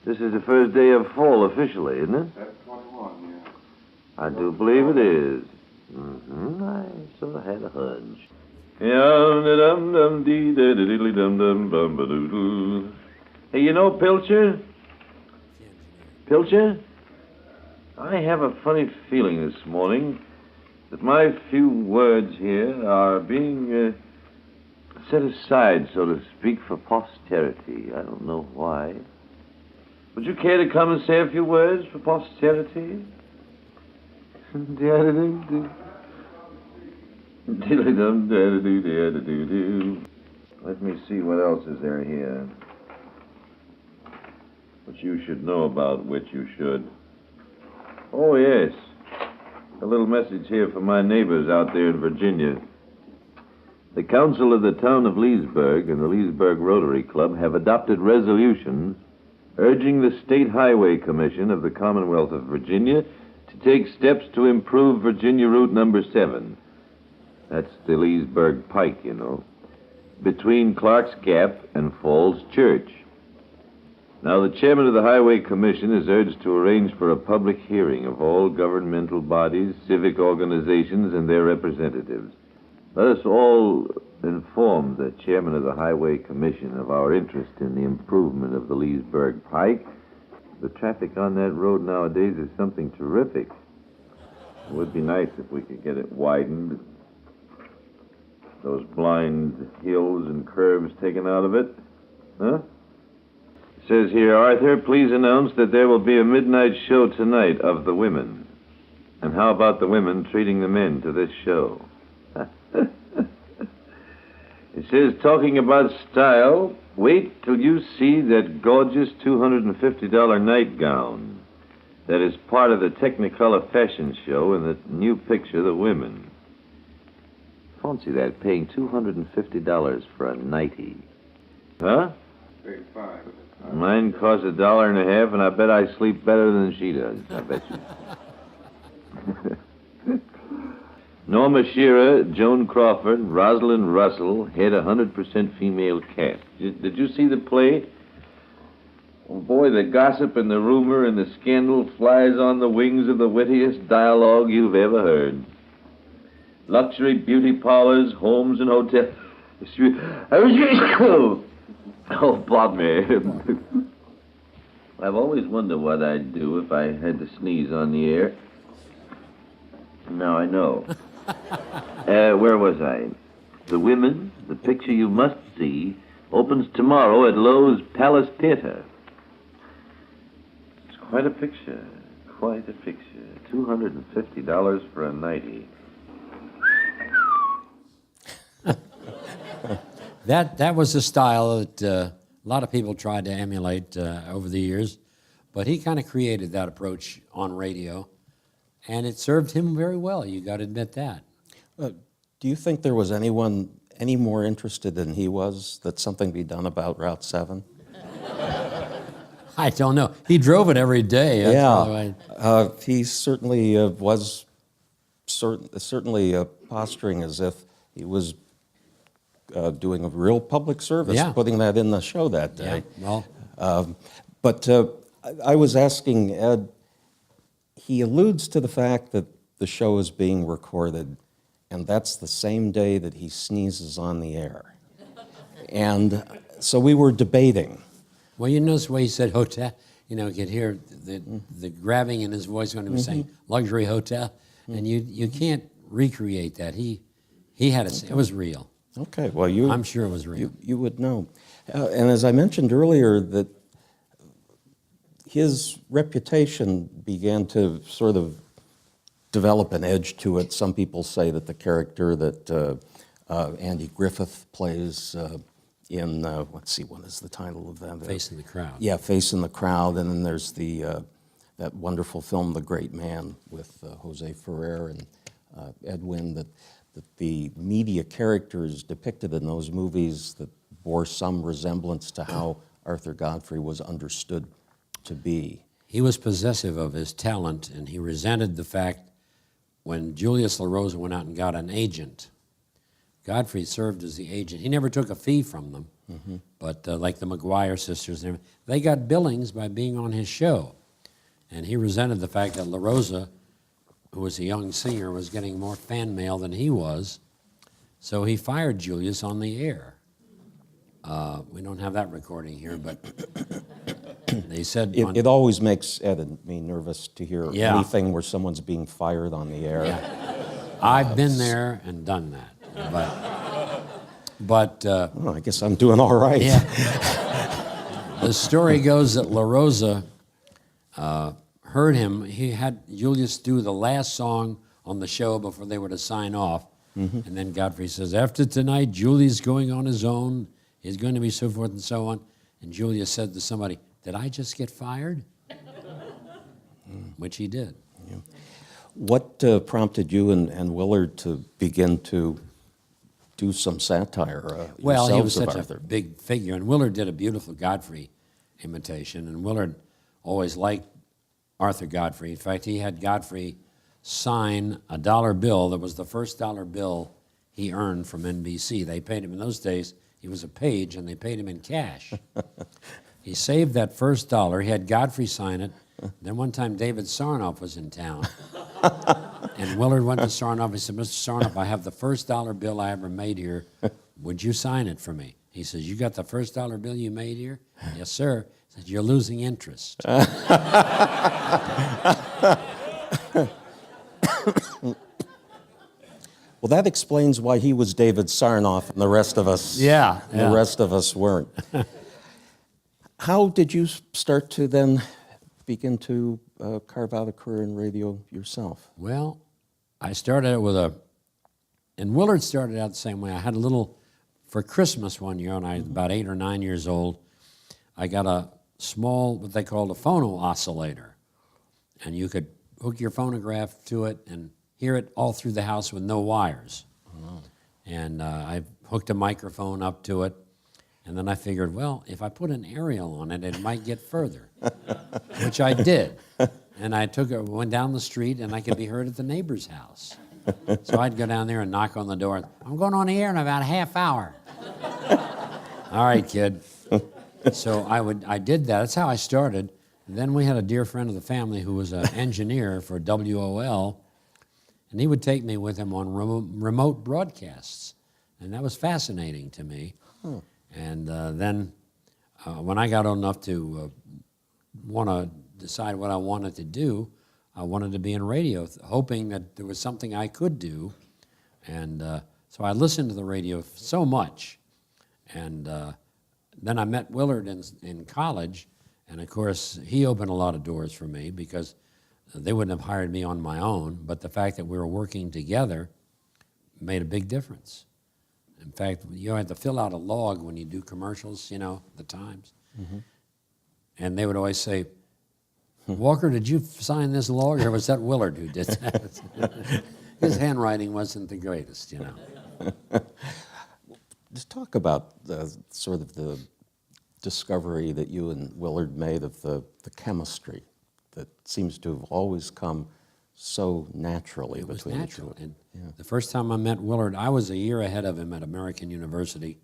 This is the first day of fall officially, isn't it? That's 21, yeah. I do believe it is. I sort of had a hunch. Hey, you know, Pilcher? Pilcher? I have a funny feeling this morning that my few words here are being set aside, so to speak, for posterity. I don't know why. Would you care to come and say a few words for posterity? Let me see what else is there here. What you should know about which you should. Oh, yes. A little message here for my neighbors out there in Virginia. The Council of the Town of Leesburg and the Leesburg Rotary Club have adopted resolutions urging the State Highway Commission of the Commonwealth of Virginia to take steps to improve Virginia Route number 7. That's the Leesburg Pike, you know, between Clark's Gap and Falls Church. Now, the chairman of the Highway Commission is urged to arrange for a public hearing of all governmental bodies, civic organizations, and their representatives. Let us all inform the chairman of the Highway Commission of our interest in the improvement of the Leesburg Pike. The traffic on that road nowadays is something terrific. It would be nice if we could get it widened. Those blind hills and curves taken out of it. Huh? It says here, Arthur, please announce that there will be a midnight show tonight of the women. And how about the women treating the men to this show? It says, talking about style, wait till you see that gorgeous $250 nightgown that is part of the Technicolor fashion show in the new picture, The Women. Fancy that, paying $250 for a nightie. Huh? $35. Mine costs $1.50, and I bet I sleep better than she does. I bet you. Norma Shearer, Joan Crawford, Rosalind Russell head 100% female cast. Did you see the play? Oh, boy, the gossip and the rumor and the scandal flies on the wings of the wittiest dialogue you've ever heard. Luxury beauty parlors, homes, and hotels. Oh, Bob me. I've always wondered what I'd do if I had to sneeze on the air. Now I know. Where was I? The Women, the picture you must see, opens tomorrow at Lowe's Palace Theater. It's quite a picture. Quite a picture. $250 for a nightie. That was a style that a lot of people tried to emulate over the years, but he kind of created that approach on radio, and it served him very well. You got to admit that. Do you think there was anyone any more interested than he was that something be done about Route 7? I don't know. He drove it every day. That's He certainly was certainly posturing as if he was doing a real public service, putting that in the show that day. Yeah, well. But I was asking Ed, he alludes to the fact that the show is being recorded, and that's the same day that he sneezes on the air. And so we were debating. Well, you notice the way he said hotel. You know, you could hear the grabbing in his voice when he was saying luxury hotel, and you can't recreate that. He had it. It was real. Okay, well, I'm sure it was real. You would know. And as I mentioned earlier, that his reputation began to sort of develop an edge to it. Some people say that the character that Andy Griffith plays in, let's see, what is the title of that? Facing the Crowd. Yeah, Facing the Crowd. And then there's that wonderful film, The Great Man, with Jose Ferrer and Edwin, that the media characters depicted in those movies that bore some resemblance to how Arthur Godfrey was understood to be. He was possessive of his talent, and he resented the fact when Julius LaRosa went out and got an agent. Godfrey served as the agent. He never took a fee from them, but like the McGuire sisters, they got billings by being on his show. And he resented the fact that LaRosa, who was a young singer, was getting more fan mail than he was, so he fired Julius on the air. We don't have that recording here, but they said... It always makes Ed and me nervous to hear anything where someone's being fired on the air. Yeah. I've been there and done that, but well, I guess I'm doing all right. Yeah. The story goes that LaRosa heard him. He had Julius do the last song on the show before they were to sign off. And then Godfrey says, after tonight, Julius going on his own. He's going to be so forth and so on. And Julius said to somebody, did I just get fired? Which he did. Yeah. What prompted you and Willard to begin to do some satire well, he was such Arthur? a big figure, and Willard did a beautiful Godfrey. imitation, and Willard always liked Arthur Godfrey. In fact, he had Godfrey sign a dollar bill that was the first dollar bill he earned from NBC. They paid him in those days, he was a page, and they paid him in cash. He saved that first dollar. He had Godfrey sign it. Then one time David Sarnoff was in town. And Willard went to Sarnoff. He said, Mr. Sarnoff, I have the first dollar bill I ever made here. Would you sign it for me? He says, you got the first dollar bill you made here? Yes, sir. He said, you're losing interest. Well, that explains why he was David Sarnoff and the rest of us, Yeah. the rest of us weren't. How did you start to then begin to carve out a career in radio yourself? Well, I started out with and Willard started out the same way. I had a little, for Christmas one year, when I was about 8 or 9 years old, I got a small, what they called a phono oscillator. And you could hook your phonograph to it and hear it all through the house with no wires. Oh. And I hooked a microphone up to it. And then I figured, well, if I put an aerial on it, it might get further, which I did. And I went down the street, and I could be heard at the neighbor's house. So I'd go down there and knock on the door. I'm going on the air in about a half hour. All right, kid. So I did that. That's how I started. And then we had a dear friend of the family who was an engineer for WOL, and he would take me with him on remote broadcasts. And that was fascinating to me. Huh. And then when I got old enough to want to decide what I wanted to do, I wanted to be in radio, hoping that there was something I could do. And so I listened to the radio so much. And then I met Willard in college. And, of course, he opened a lot of doors for me because they wouldn't have hired me on my own. But the fact that we were working together made a big difference. In fact, you had to fill out a log when you do commercials, the Times. Mm-hmm. And they would always say, Walker, did you sign this log, or was that Willard who did that? His handwriting wasn't the greatest, Just talk about sort of the discovery that you and Willard made of the chemistry that seems to have always come so naturally between the two. And the first time I met Willard, I was a year ahead of him at American University,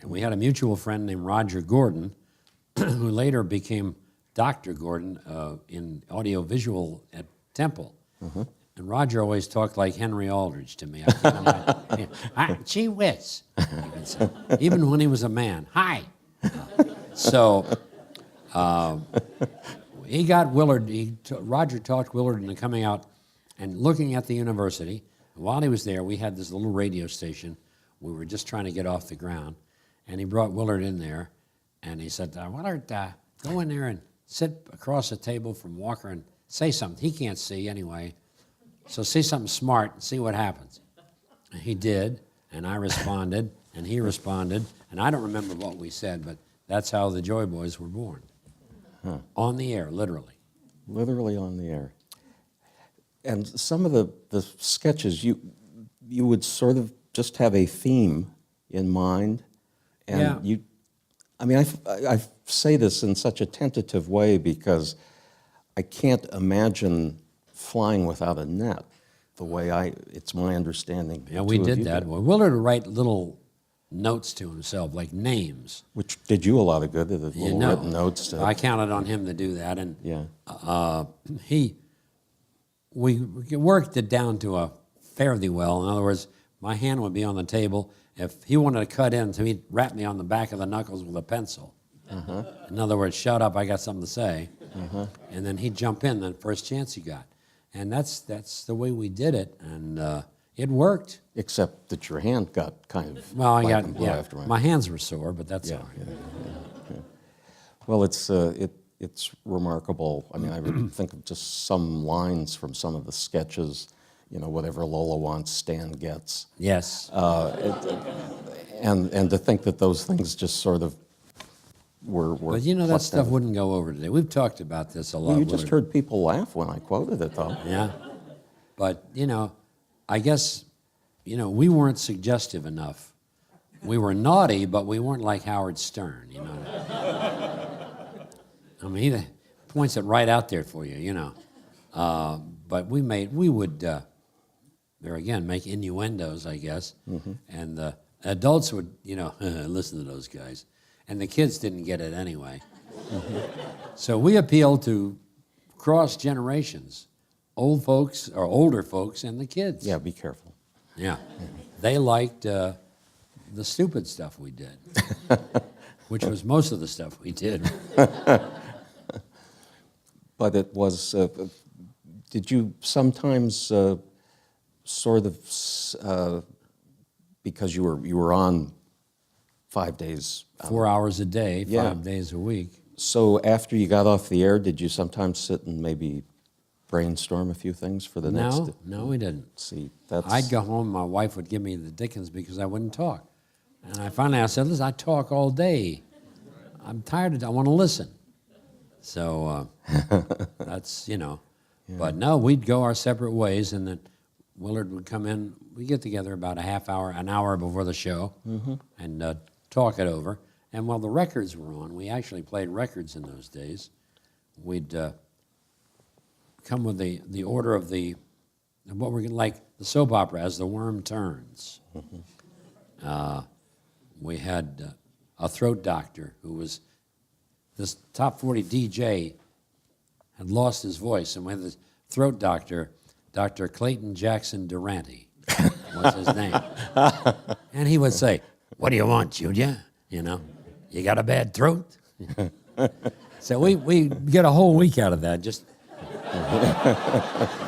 and we had a mutual friend named Roger Gordon, who later became Dr. Gordon in audiovisual at Temple. Mm-hmm. And Roger always talked like Henry Aldrich to me. Gee whiz, even when he was a man. Hi. So he got Willard, Roger talked Willard into coming out and looking at the university. And while he was there, we had this little radio station. We were just trying to get off the ground. And he brought Willard in there, and he said, Willard, go in there and sit across the table from Walker and say something. He can't see anyway. So say something smart and see what happens. And he did, and I responded, and he responded. And I don't remember what we said, but that's how the Joy Boys were born. Huh. On the air, literally. Literally on the air. And some of the sketches, you would sort of just have a theme in mind. And I say this in such a tentative way because I can't imagine flying without a net the way it's my understanding. Yeah, we did that. Well, Willard would write little notes to himself, like names. Which did you a lot of good, the little written notes. I counted on him to do that. And we worked it down to a fairly well. In other words, my hand would be on the table. If he wanted to cut in, so he'd rap me on the back of the knuckles with a pencil. Uh-huh. In other words, shut up, I got something to say. Uh-huh. And then he'd jump in the first chance he got. And that's the way we did it, and it worked. Except that your hand got kind of after my hands were sore, but that's all right. Yeah. Well, it's remarkable. I mean, I would think of just some lines from some of the sketches. Whatever Lola wants, Stan gets. Yes. And to think that those things just sort of were but that stuff wouldn't go over today. We've talked about this a lot. Well, you just heard people laugh when I quoted it, though. Yeah. But, I guess, we weren't suggestive enough. We were naughty, but we weren't like Howard Stern, I mean, he points it right out there for you, you know. But we would, there again, make innuendos, I guess. And the adults would, you know, listen to those guys. And the kids didn't get it anyway. So we appealed to cross generations, old folks or older folks and the kids. Yeah, be careful. Yeah. They liked the stupid stuff we did, which was most of the stuff we did. But it was, did you sometimes sort of, because you were on 5 days? 4 hours a day, Yeah. 5 days a week. So after you got off the air, did you sometimes sit and maybe brainstorm a few things for the next? No, we didn't. See, that's... I'd go home, my wife would give me the dickens because I wouldn't talk. And I said, listen, I talk all day. I'm tired I want to listen. So that's, you know. Yeah. But no, we'd go our separate ways, and then Willard would come in. We'd get together about an hour before the show, and talk it over. And while the records were on, we actually played records in those days. We'd come with the order of what we're gonna, like the soap opera, As the Worm Turns. We had a throat doctor who was, this top 40 DJ had lost his voice, and we had this throat doctor, Dr. Clayton Jackson Durante was his name. And he would say, "What do you want, Julia? You know, you got a bad throat?" So we get a whole week out of that, just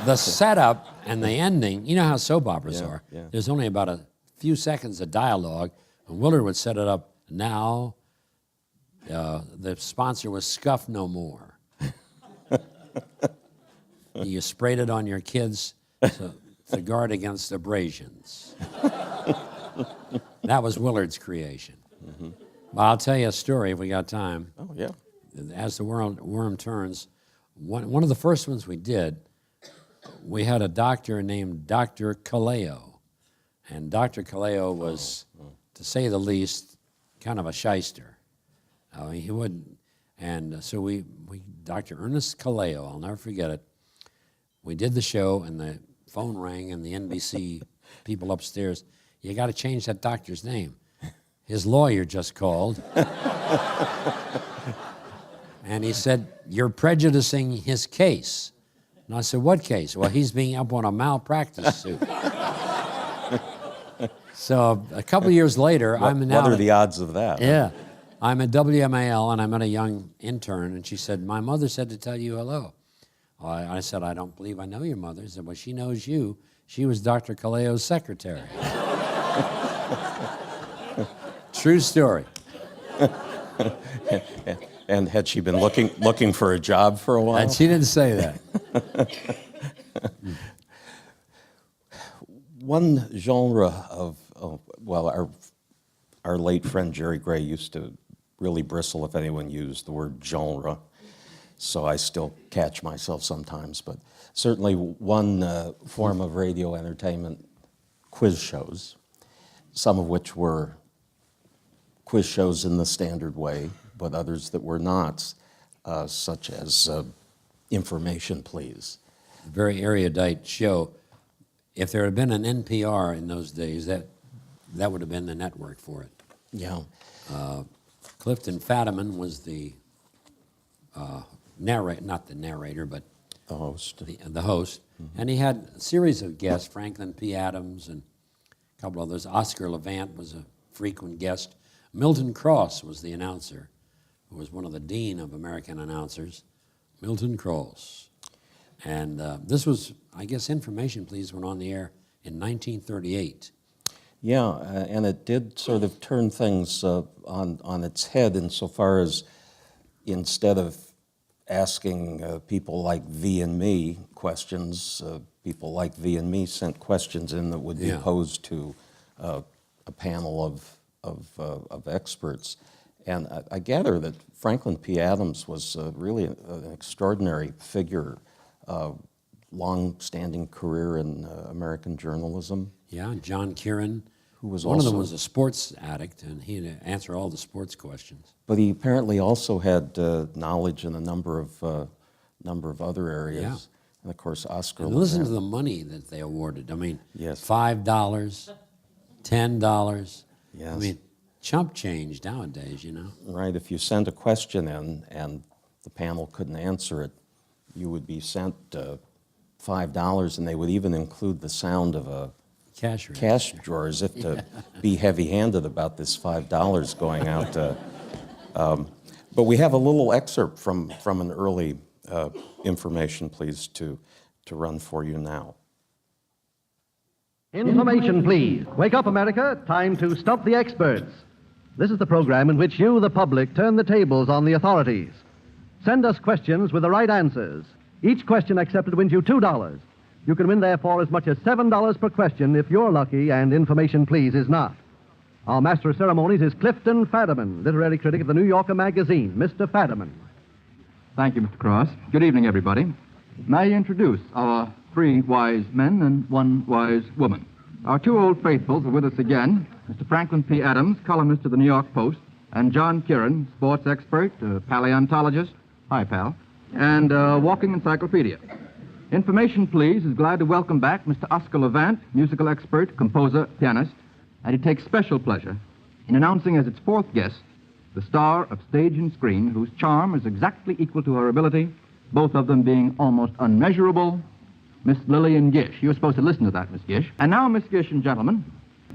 the setup and the ending. You know how soap operas are. Yeah. There's only about a few seconds of dialogue, and Willard would set it up now. The sponsor was Scuff No More. You sprayed it on your kids to guard against abrasions. That was Willard's creation. Well, I'll tell you a story if we got time. Oh, yeah. As the worm turns, one of the first ones we did, we had a doctor named Dr. Kaleo. And Dr. Kaleo was, to say the least, kind of a shyster. He wouldn't, and so we Dr. Ernest Kaleo, I'll never forget it. We did the show, and the phone rang, and the NBC people upstairs, "You got to change that doctor's name. His lawyer just called." And he said, "You're prejudicing his case." And I said, "What case?" "Well, he's being up on a malpractice suit." So a couple of years later, What are the odds of that? Yeah. I'm at WMAL, and I met a young intern, and she said, "My mother said to tell you hello." I said, "I don't believe I know your mother." She said, "Well, she knows you. She was Dr. Kaleo's secretary." True story. And had she been looking for a job for a while? And she didn't say that. One genre of well, our late friend Jerry Gray used to really bristle if anyone used the word genre. So I still catch myself sometimes, but certainly one form of radio entertainment, quiz shows, some of which were quiz shows in the standard way, but others that were not, such as Information Please. A very erudite show. If there had been an NPR in those days, that would have been the network for it. Yeah. Clifton Fadiman was the narrator, not the narrator, but the host. The host. And he had a series of guests, Franklin P. Adams and a couple others. Oscar Levant was a frequent guest. Milton Cross was the announcer, who was one of the dean of American announcers. Milton Cross. And this was, I guess, Information Please went on the air in 1938. Yeah, and it did sort of turn things on its head insofar as instead of asking people like V and me questions, people like V and me sent questions in that would be posed to a panel of experts. And I gather that Franklin P. Adams was really an extraordinary figure, long-standing career in American journalism. Yeah, John Kieran who was One also... of them was a sports addict, and he'd answer all the sports questions. But he apparently also had knowledge in a number of other areas. Yeah. And of course, Oscar And listen to Levant. the money that they awarded. I mean, Yes. $5, $10. Yes. I mean, chump change nowadays, you know. Right, if you sent a question in and the panel couldn't answer it, you would be sent $5, and they would even include the sound of a Cash drawer, as if to be heavy-handed about this $5 going out. But we have a little excerpt from an early information, please, to run for you now. Information, please. Wake up, America. Time to stump the experts. This is the program in which you, the public, turn the tables on the authorities. Send us questions with the right answers. Each question accepted wins you $2. You can win, therefore, as much as $7 per question if you're lucky and Information, please, is not. Our master of ceremonies is Clifton Fadiman, literary critic of the New Yorker magazine. Mr. Fadiman. Thank you, Mr. Cross. Good evening, everybody. May I introduce our 3 wise men and 1 wise woman. Our 2 old faithfuls are with us again, Mr. Franklin P. Adams, columnist of the New York Post, and John Kieran, sports expert, paleontologist, hi, pal, and walking encyclopedia. Information, please, is glad to welcome back Mr. Oscar Levant, musical expert, composer, pianist, and he takes special pleasure in announcing as its 4th guest the star of stage and screen, whose charm is exactly equal to her ability, both of them being almost unmeasurable, Miss Lillian Gish. You were supposed to listen to that, Miss Gish. And now, Miss Gish and gentlemen,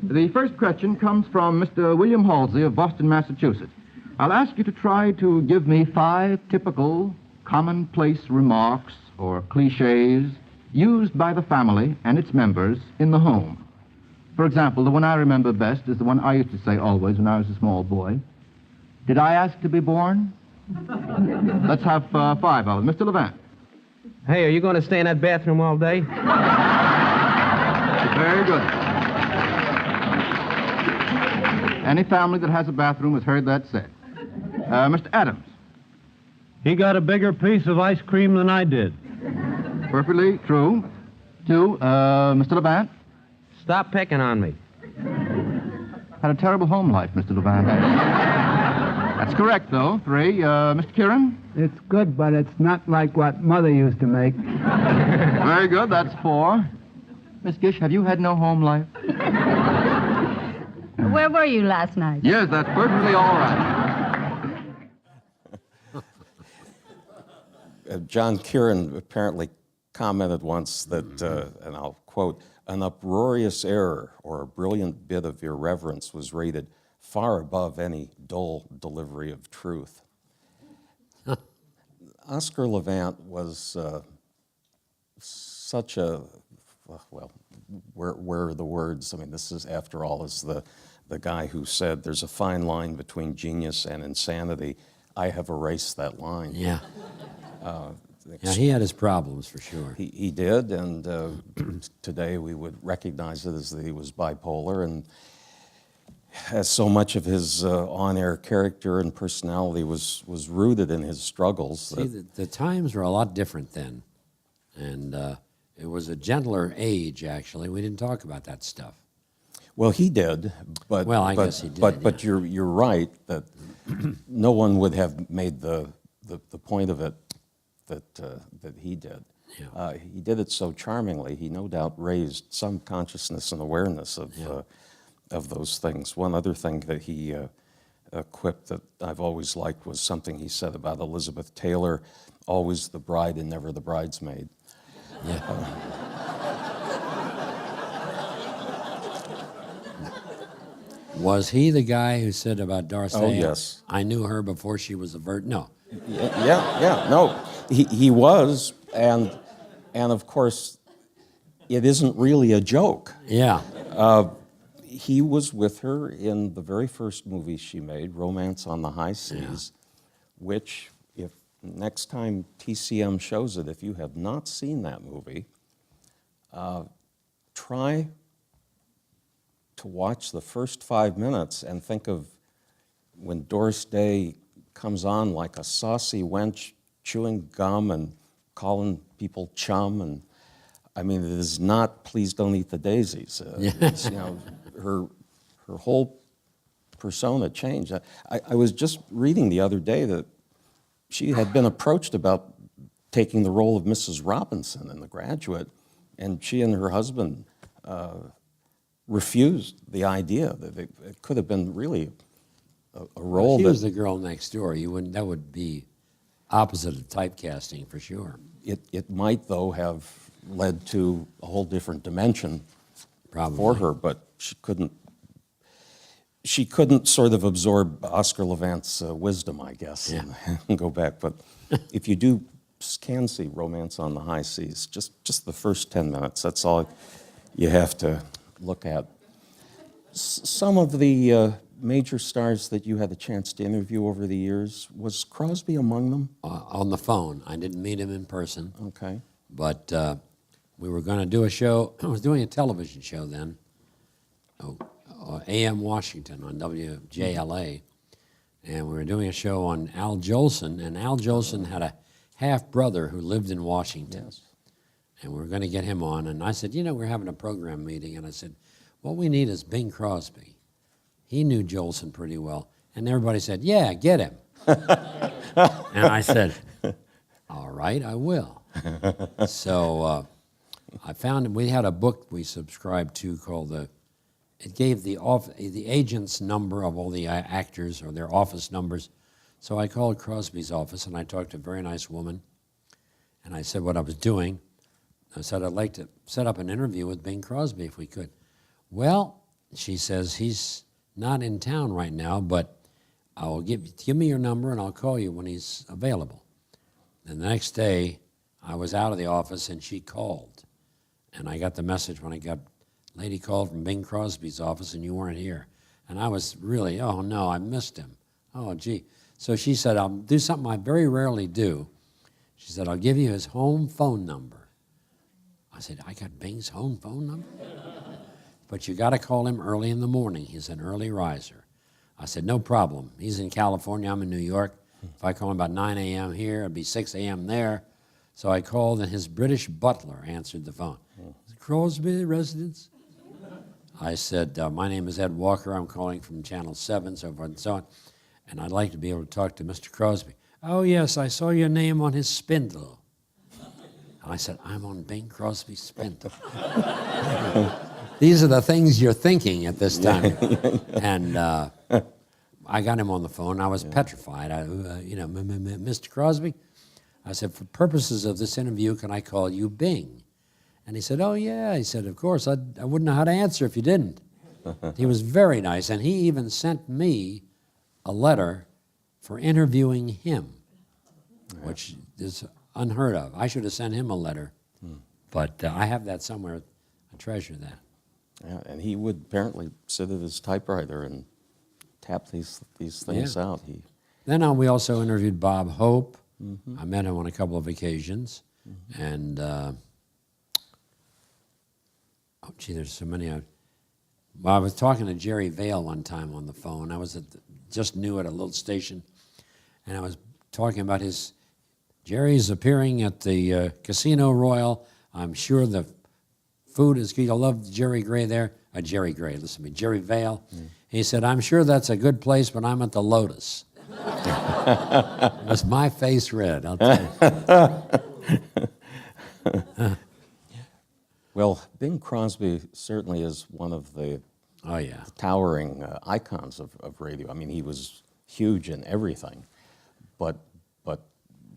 the first question comes from Mr. William Halsey of Boston, Massachusetts. I'll ask you to try to give me 5 typical commonplace remarks or cliches used by the family and its members in the home. For example, the one I remember best is the one I used to say always when I was a small boy. Did I ask to be born? Let's have 5 of them. Mr. Levant. Hey, are you going to stay in that bathroom all day? Very good. Any family that has a bathroom has heard that said. Mr. Adams. He got a bigger piece of ice cream than I did. Perfectly true. 2, Mr. Levant. Stop picking on me. Had a terrible home life, Mr. Levant. That's correct, though. 3, Mr. Kieran. It's good, but it's not like what Mother used to make. Very good. That's 4. Miss Gish, have you had no home life? Where were you last night? Yes, that's perfectly all right. John Kieran apparently commented once that, and I'll quote, an uproarious error or a brilliant bit of irreverence was rated far above any dull delivery of truth. Oscar Levant was such a, well, where are the words? I mean, this is, after all, is the guy who said there's a fine line between genius and insanity. I have erased that line. Yeah. Yeah, he had his problems, for sure. He did, and today we would recognize it as that he was bipolar, and as so much of his on-air character and personality was rooted in his struggles. See, the times were a lot different then, and it was a gentler age, actually. We didn't talk about that stuff. Well, he did, but well, I guess he did. But you're right that no one would have made the point of it that he did. Yeah. He did it so charmingly. He no doubt raised some consciousness and awareness of those things. One other thing that he quipped that I've always liked was something he said about Elizabeth Taylor, always the bride and never the bridesmaid. Yeah. Was he the guy who said about Doris Day? Oh, yes. I knew her before she was a virgin. No. Yeah. No, he was, and of course, it isn't really a joke. Yeah. He was with her in the very first movie she made, Romance on the High Seas, which, if next time TCM shows it, if you have not seen that movie, try to watch the first 5 minutes and think of when Doris Day comes on like a saucy wench chewing gum and calling people chum, and I mean, it is not Please Don't Eat the Daisies. It's, her her whole persona changed. I was just reading the other day that she had been approached about taking the role of Mrs. Robinson in The Graduate, and she and her husband refused the idea that it could have been really a role She that was the girl next door. You wouldn't. That would be opposite of typecasting for sure. it might, though, have led to a whole different dimension Probably. for her, but she couldn't sort of absorb Oscar Levant's wisdom, I guess, and go back. But if you can see Romance on the High Seas, just the first 10 minutes, that's all you have to look at. Some of the major stars that you had the chance to interview over the years, was Crosby among them? On the phone. I didn't meet him in person. Okay. But we were going to do a show. I was doing a television show then, AM Washington on WJLA. And we were doing a show on Al Jolson. And Al Jolson had a half-brother who lived in Washington. Yes. And we were going to get him on. And I said, we're having a program meeting. And I said, what we need is Bing Crosby. He knew Jolson pretty well. And everybody said, yeah, get him. And I said, all right, I will. So I found we had a book we subscribed to called it gave the agent's number of all the actors or their office numbers. So I called Crosby's office and I talked to a very nice woman. And I said what I was doing. I said, I'd like to set up an interview with Bing Crosby if we could. Well, she says, he's not in town right now, but I'll give me your number and I'll call you when he's available. And the next day, I was out of the office and she called. And I got the message when lady called from Bing Crosby's office and you weren't here. And I was really, oh no, I missed him. Oh gee. So she said, I'll do something I very rarely do. She said, I'll give you his home phone number. I said, I got Bing's home phone number? But you got to call him early in the morning. He's an early riser. I said, no problem. He's in California. I'm in New York. If I call him about 9 a.m. here, it'd be 6 a.m. there. So I called, and his British butler answered the phone. Crosby residence? I said, my name is Ed Walker. I'm calling from Channel 7, so forth and so on. And I'd like to be able to talk to Mr. Crosby. Oh, yes, I saw your name on his spindle. And I said, I'm on Bing Crosby's spindle. These are the things you're thinking at this time. And I got him on the phone. I was petrified. Mr. Crosby, I said, for purposes of this interview, can I call you Bing? And he said, oh, yeah. He said, of course. I wouldn't know how to answer if you didn't. He was very nice. And he even sent me a letter for interviewing him, which is unheard of. I should have sent him a letter. But I have that somewhere. I treasure that. Yeah, and he would apparently sit at his typewriter and tap these things out. Then we also interviewed Bob Hope. I met him on a couple of occasions. And, there's so many. I was talking to Jerry Vale one time on the phone. I was just new at a little station. And I was talking about Jerry's appearing at the Casino Royal. I'm sure the food is good. I love Jerry Gray there. Jerry Gray, listen to me, Jerry Vale. He said, I'm sure that's a good place, but I'm at the Lotus. It was my face red, I'll tell you. Well, Bing Crosby certainly is one of the towering icons of radio. I mean, he was huge in everything, but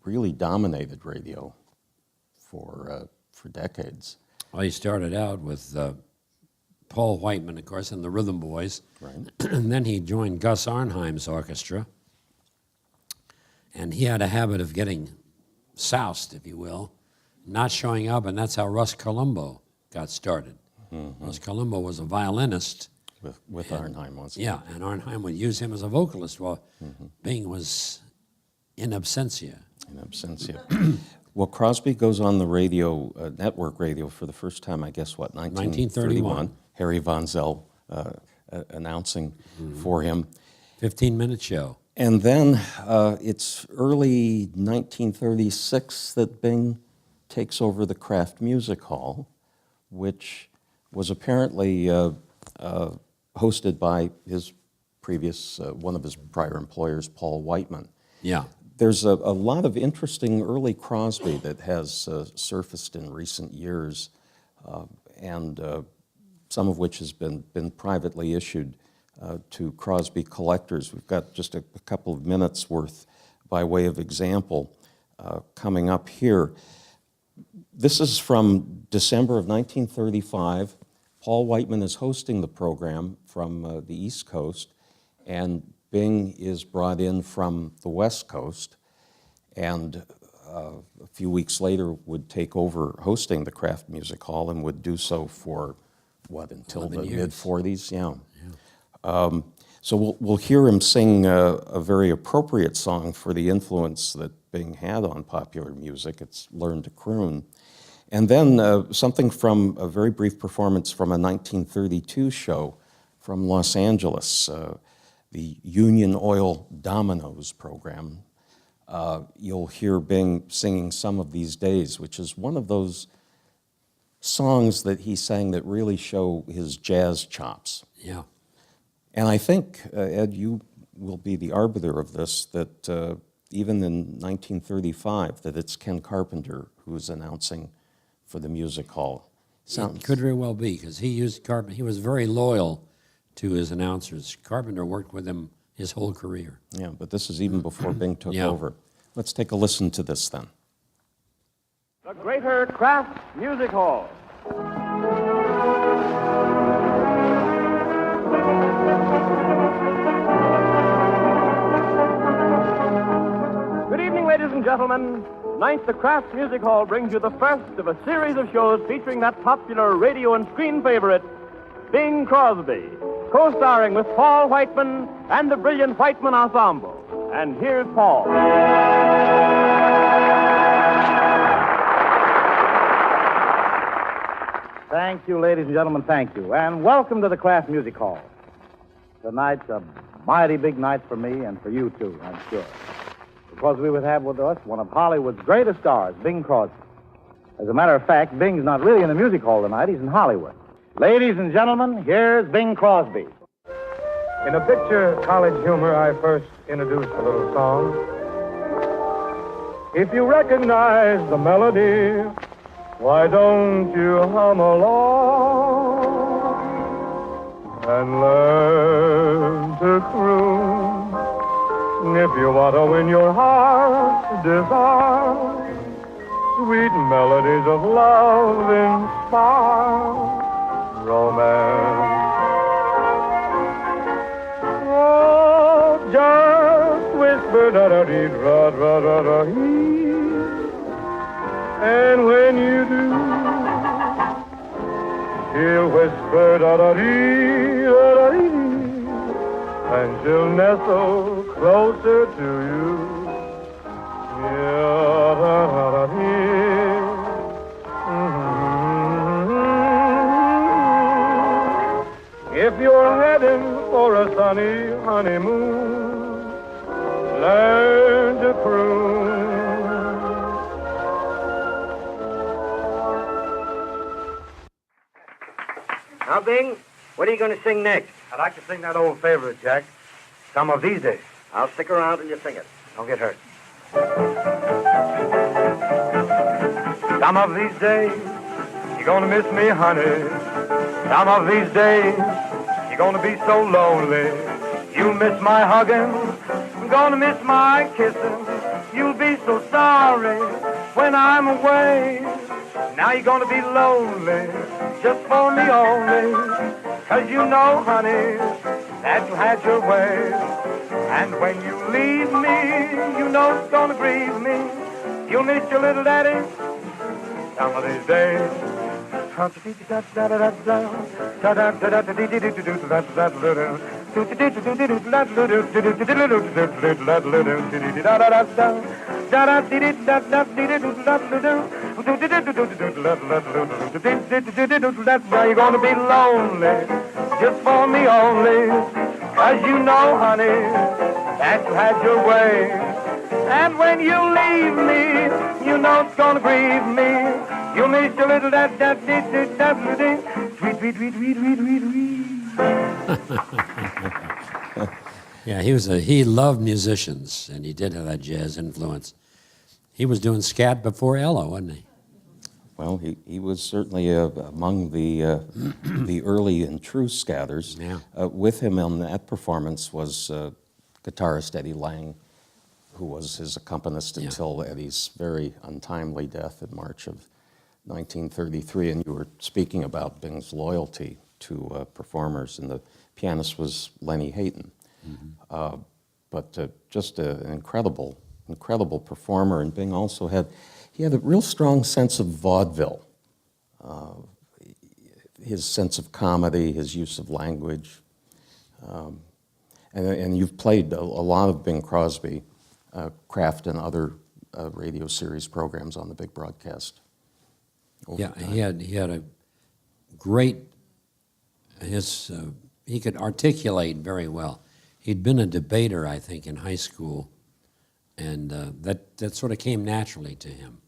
really dominated radio for decades. Well, he started out with Paul Whiteman, of course, and the Rhythm Boys. Right. And then he joined Gus Arnheim's orchestra. And he had a habit of getting soused, if you will, not showing up, and that's how Russ Columbo got started. Russ Columbo was a violinist. With Arnheim, wasn't he? Yeah, and Arnheim would use him as a vocalist while Bing was in absentia. In absentia. Well, Crosby goes on the radio, network radio, for the first time, I guess, 1931. Harry Von Zell announcing for him. 15-minute show. And then it's early 1936 that Bing takes over the Kraft Music Hall, which was apparently hosted by his previous, one of his prior employers, Paul Whiteman. Yeah. There's a lot of interesting early Crosby that has surfaced in recent years, and some of which has been privately issued to Crosby collectors. We've got just a couple of minutes worth by way of example coming up here. This is from December of 1935. Paul Whiteman is hosting the program from the East Coast, and Bing is brought in from the West Coast, and a few weeks later would take over hosting the Kraft Music Hall and would do so for, what, until the mid-40s? Yeah. So we'll hear him sing a very appropriate song for the influence that Bing had on popular music. It's Learn to Croon. And then something from a very brief performance from a 1932 show from Los Angeles, the Union Oil Dominoes program. You'll hear Bing singing Some of These Days, which is one of those songs that he sang that really show his jazz chops. Yeah. And I think, Ed, you will be the arbiter of this, that even in 1935, that it's Ken Carpenter who's announcing for the music hall. It could very well be, because he used Carpenter. He was very loyal to his announcers. Carpenter worked with him his whole career. Yeah, but this is even before Bing took over. Let's take a listen to this then. The Greater Kraft Music Hall. Good evening, ladies and gentlemen. Ninth, the Kraft Music Hall brings you the first of a series of shows featuring that popular radio and screen favorite, Bing Crosby, co-starring with Paul Whiteman and the brilliant Whiteman Ensemble. And here's Paul. Thank you, ladies and gentlemen, thank you. And welcome to the Kraft Music Hall. Tonight's a mighty big night for me and for you, too, I'm sure. Because we would have with us one of Hollywood's greatest stars, Bing Crosby. As a matter of fact, Bing's not really in the music hall tonight, he's in Hollywood. Ladies and gentlemen, here's Bing Crosby. In a picture, College Humor, I first introduced a little song. If you recognize the melody, why don't you hum along and learn to croon? If you want to win your heart's desire, sweet melodies of love inspire romance. Oh, just whisper da-da-dee-da-da-da-da-hee. And when you do, she'll whisper da-da-dee-da-da-dee. And she'll nestle closer to you. If you're heading for a sunny honeymoon, learn to croon. Now, Bing, what are you going to sing next? I'd like to sing that old favorite, Jack. Some of These Days. I'll stick around till you sing it. Don't get hurt. Some of these days, you're gonna miss me, honey. Some of these days, you're gonna be so lonely. You'll miss my hugging, I'm gonna miss my kissing. You'll be so sorry when I'm away. Now you're gonna be lonely, just for me only. 'Cause you know, honey, that you had your way. And when you leave me, you know it's gonna grieve me. You'll miss your little daddy some of these days. Now you're gonna be lonely, just for me only. 'Cause you know, honey, that you had your way. And when you leave me, you know it's gonna grieve me. You miss your little sweet, sweet, sweet, sweet, sweet, sweet, sweet, sweet. he loved musicians, and he did have that jazz influence. He was doing scat before Ella, wasn't he? Well, he was certainly among the early and true scatters. Yeah. With him on that performance was guitarist Eddie Lang, who was his accompanist until Eddie's very untimely death in March of 1933. And you were speaking about Bing's loyalty to performers, and the pianist was Lenny Hayton. Mm-hmm. But just an incredible performer, and Bing also had a real strong sense of vaudeville. His sense of comedy, his use of language. And you've played a lot of Bing Crosby, Kraft, and other radio series programs on the big broadcast. Yeah, he had a great, he could articulate very well. He'd been a debater, I think, in high school, and that sort of came naturally to him.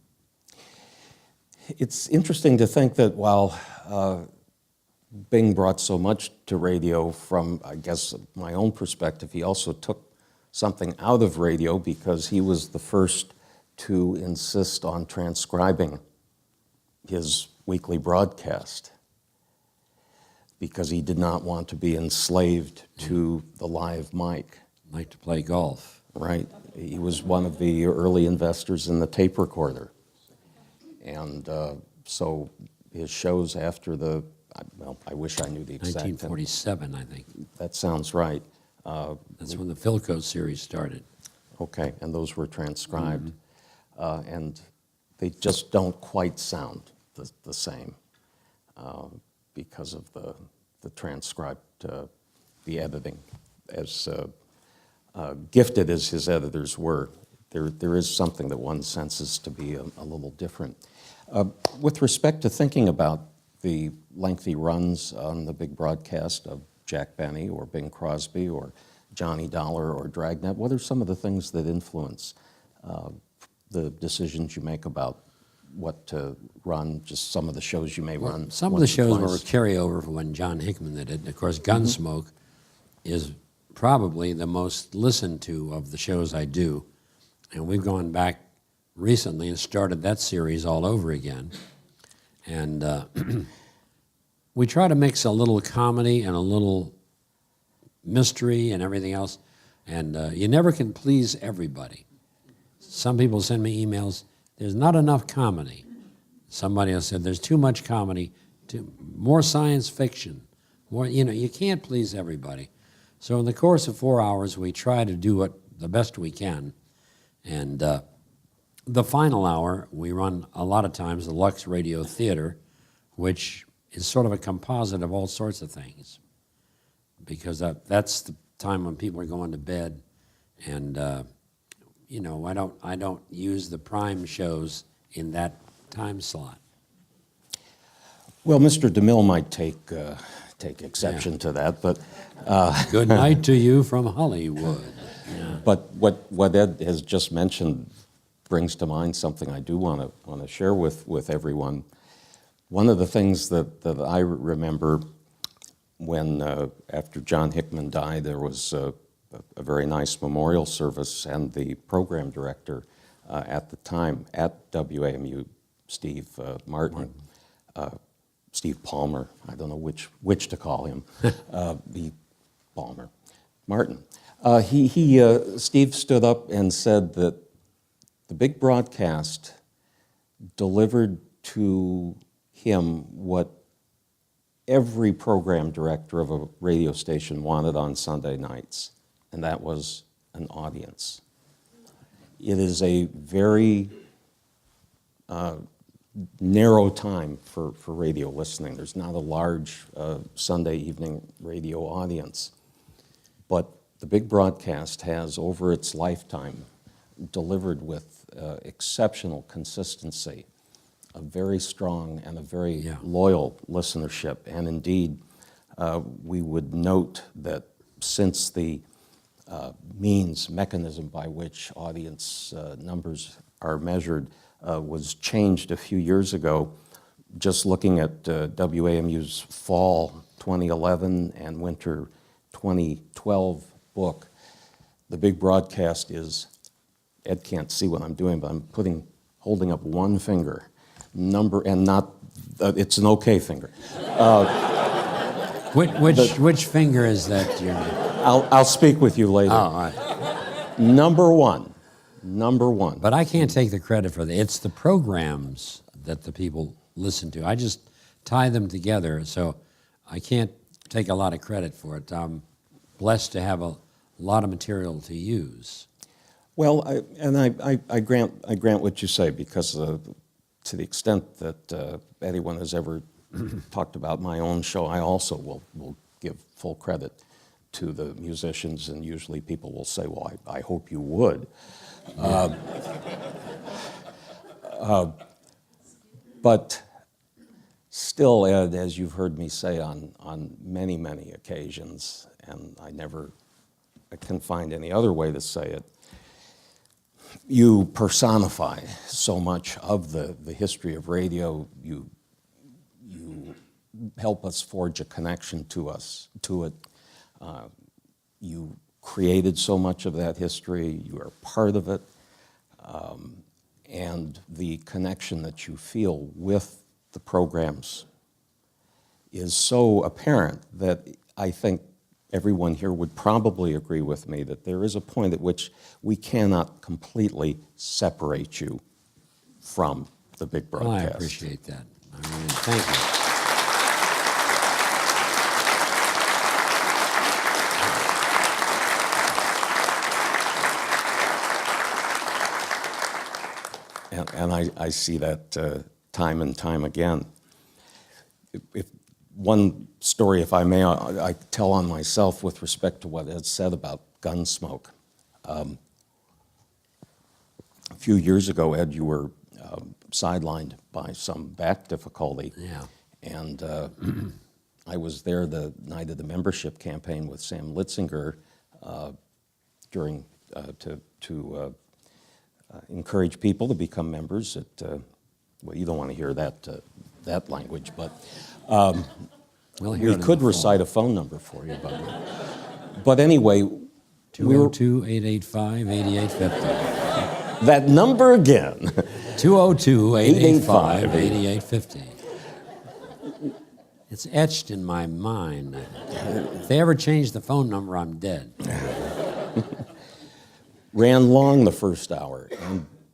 It's interesting to think that while Bing brought so much to radio from, I guess, my own perspective, he also took something out of radio because he was the first to insist on transcribing his weekly broadcast because he did not want to be enslaved to the live mic. Like to play golf. Right. He was one of the early investors in the tape recorder. And so his shows after I wish I knew the exact 1947, I think. That sounds right. That's when the Philco series started. Okay, and those were transcribed. And they just don't quite sound the same because of the transcribed, the editing. As gifted as his editors were, there is something that one senses to be a little different. With respect to thinking about the lengthy runs on the big broadcast of Jack Benny or Bing Crosby or Johnny Dollar or Dragnet, what are some of the things that influence the decisions you make about what to run, just some of the shows you may run? Some of the shows were carryover from when John Hickman did it. And of course, Gunsmoke is probably the most listened to of the shows I do. And we've gone back recently and started that series all over again. And we try to mix a little comedy and a little mystery and everything else. And you never can please everybody. Some people send me emails, there's not enough comedy. Somebody else said, there's too much comedy, more science fiction. More, you can't please everybody. So in the course of 4 hours, we try to do it the best we can. And the final hour, we run a lot of times the Lux Radio Theater, which is sort of a composite of all sorts of things, because that's the time when people are going to bed, and I don't use the prime shows in that time slot. Well, Mr. DeMille might take exception to that, but good night to you from Hollywood. Yeah. But what Ed has just mentioned brings to mind something I do want to share with everyone. One of the things that I remember when after John Hickman died, there was a very nice memorial service, and the program director at the time at WAMU, Steve Martin. Steve Palmer, I don't know which to call him, Palmer, Martin. Steve stood up and said that the big broadcast delivered to him what every program director of a radio station wanted on Sunday nights, and that was an audience. It is a very narrow time for radio listening. There's not a large Sunday evening radio audience. But the big broadcast has, over its lifetime, delivered with exceptional consistency, a very strong and a very loyal listenership. And indeed, we would note that since the mechanism by which audience numbers are measured was changed a few years ago, just looking at WAMU's fall 2011 and winter 2012 book, The big broadcast is, Ed can't see what I'm doing, but I'm holding up one finger, and not, it's an okay finger. Which finger is that? I'll speak with you later. Oh, all right. Number one. But I can't take the credit for that. It's the programs that the people listen to. I just tie them together, so I can't take a lot of credit for it. I'm blessed to have a lot of material to use. Well, I grant what you say, because to the extent that anyone has ever talked about my own show, I also will give full credit to the musicians, and usually people will say, well, I hope you would. But still, Ed, as you've heard me say on many, many occasions, and I can't find any other way to say it, you personify so much of the history of radio. You help us forge a connection to it. You created so much of that history. You are part of it. And the connection that you feel with the programs is so apparent that I think everyone here would probably agree with me that there is a point at which we cannot completely separate you from the big broadcast. Well, I appreciate that. I mean, thank you. And I see that time and time again. If one story, if I may, I tell on myself with respect to what Ed said about Gunsmoke. A few years ago, Ed, you were sidelined by some back difficulty. Yeah. And I was there the night of the membership campaign with Sam Litzinger to encourage people to become members. Well, you don't want to hear that language, but we could recite a phone number for you. But anyway, 202-885-8850. That number again. 202-885-8850. It's etched in my mind. If they ever change the phone number, I'm dead. Ran long the first hour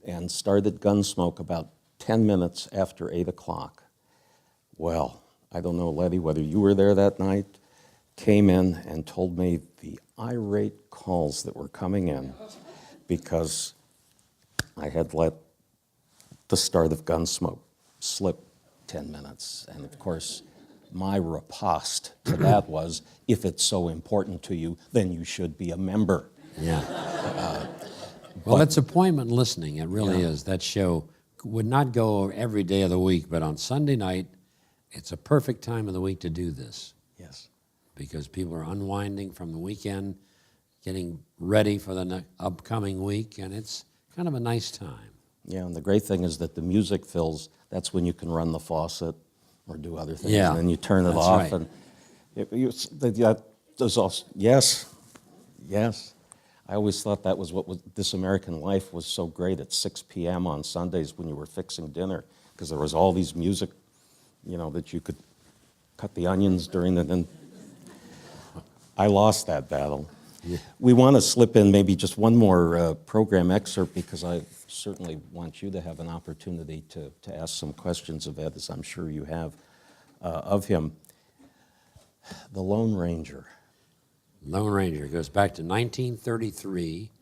and started Gunsmoke about 10 minutes after 8 o'clock. Well, I don't know, Letty, whether you were there that night, came in and told me the irate calls that were coming in because I had let the start of Gunsmoke slip 10 minutes. And of course, my riposte to that was, if it's so important to you, then you should be a member. Yeah. Well, it's appointment listening. It really is. That show would not go every day of the week, but on Sunday night, it's a perfect time of the week to do this. Yes. Because people are unwinding from the weekend, getting ready for the upcoming week, and it's kind of a nice time. Yeah, and the great thing is that the music fills, that's when you can run the faucet or do other things. Yeah, and then you turn it that's off. right. And there's also, yes. I always thought that was what This American Life was so great at 6 p.m. on Sundays when you were fixing dinner, because there was all these music, that you could cut the onions during the. I lost that battle. Yeah. We want to slip in maybe just one more program excerpt, because I certainly want you to have an opportunity to ask some questions of Ed, as I'm sure you have of him. The Lone Ranger. Lone Ranger goes back to 1933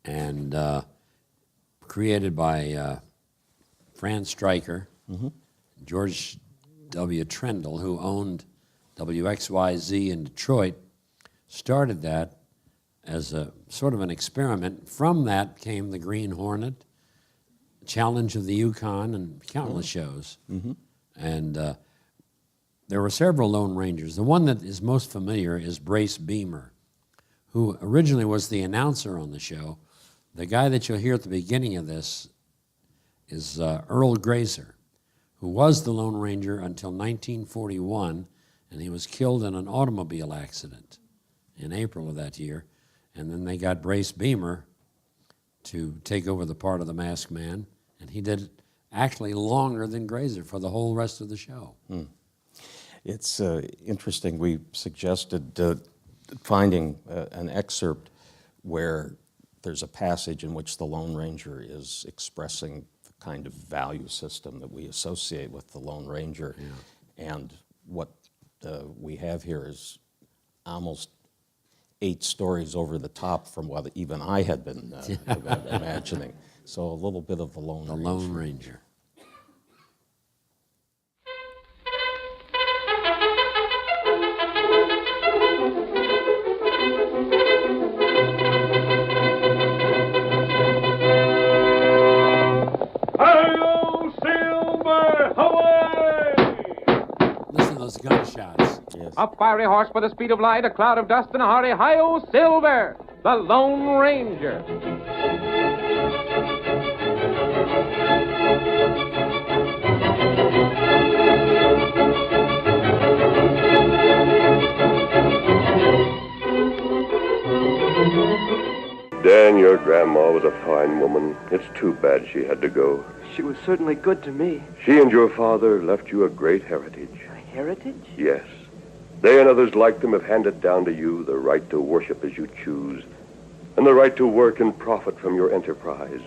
and created by Franz Stryker, George W. Trendle, who owned WXYZ in Detroit, started that as a sort of an experiment. From that came the Green Hornet, Challenge of the Yukon, and countless shows. And there were several Lone Rangers. The one that is most familiar is Brace Beamer, who originally was the announcer on the show. The guy that you'll hear at the beginning of this is Earl Grazer, who was the Lone Ranger until 1941, and he was killed in an automobile accident in April of that year. And then they got Brace Beamer to take over the part of the Masked Man, and he did it actually longer than Grazer for the whole rest of the show. It's interesting. We suggested finding an excerpt where there's a passage in which the Lone Ranger is expressing the kind of value system that we associate with the Lone Ranger. And what we have here is almost 8 stories over the top from what even I had been imagining. So a little bit of the Lone Ranger. Lone Ranger. Hail, Silver, away! Listen to those gunshots. A fiery horse with the speed of light, a cloud of dust, and a hearty hi-yo Silver, the Lone Ranger. Dan, your grandma was a fine woman. It's too bad she had to go. She was certainly good to me. She and your father left you a great heritage. A heritage? Yes. They and others like them have handed down to you the right to worship as you choose, and the right to work and profit from your enterprise.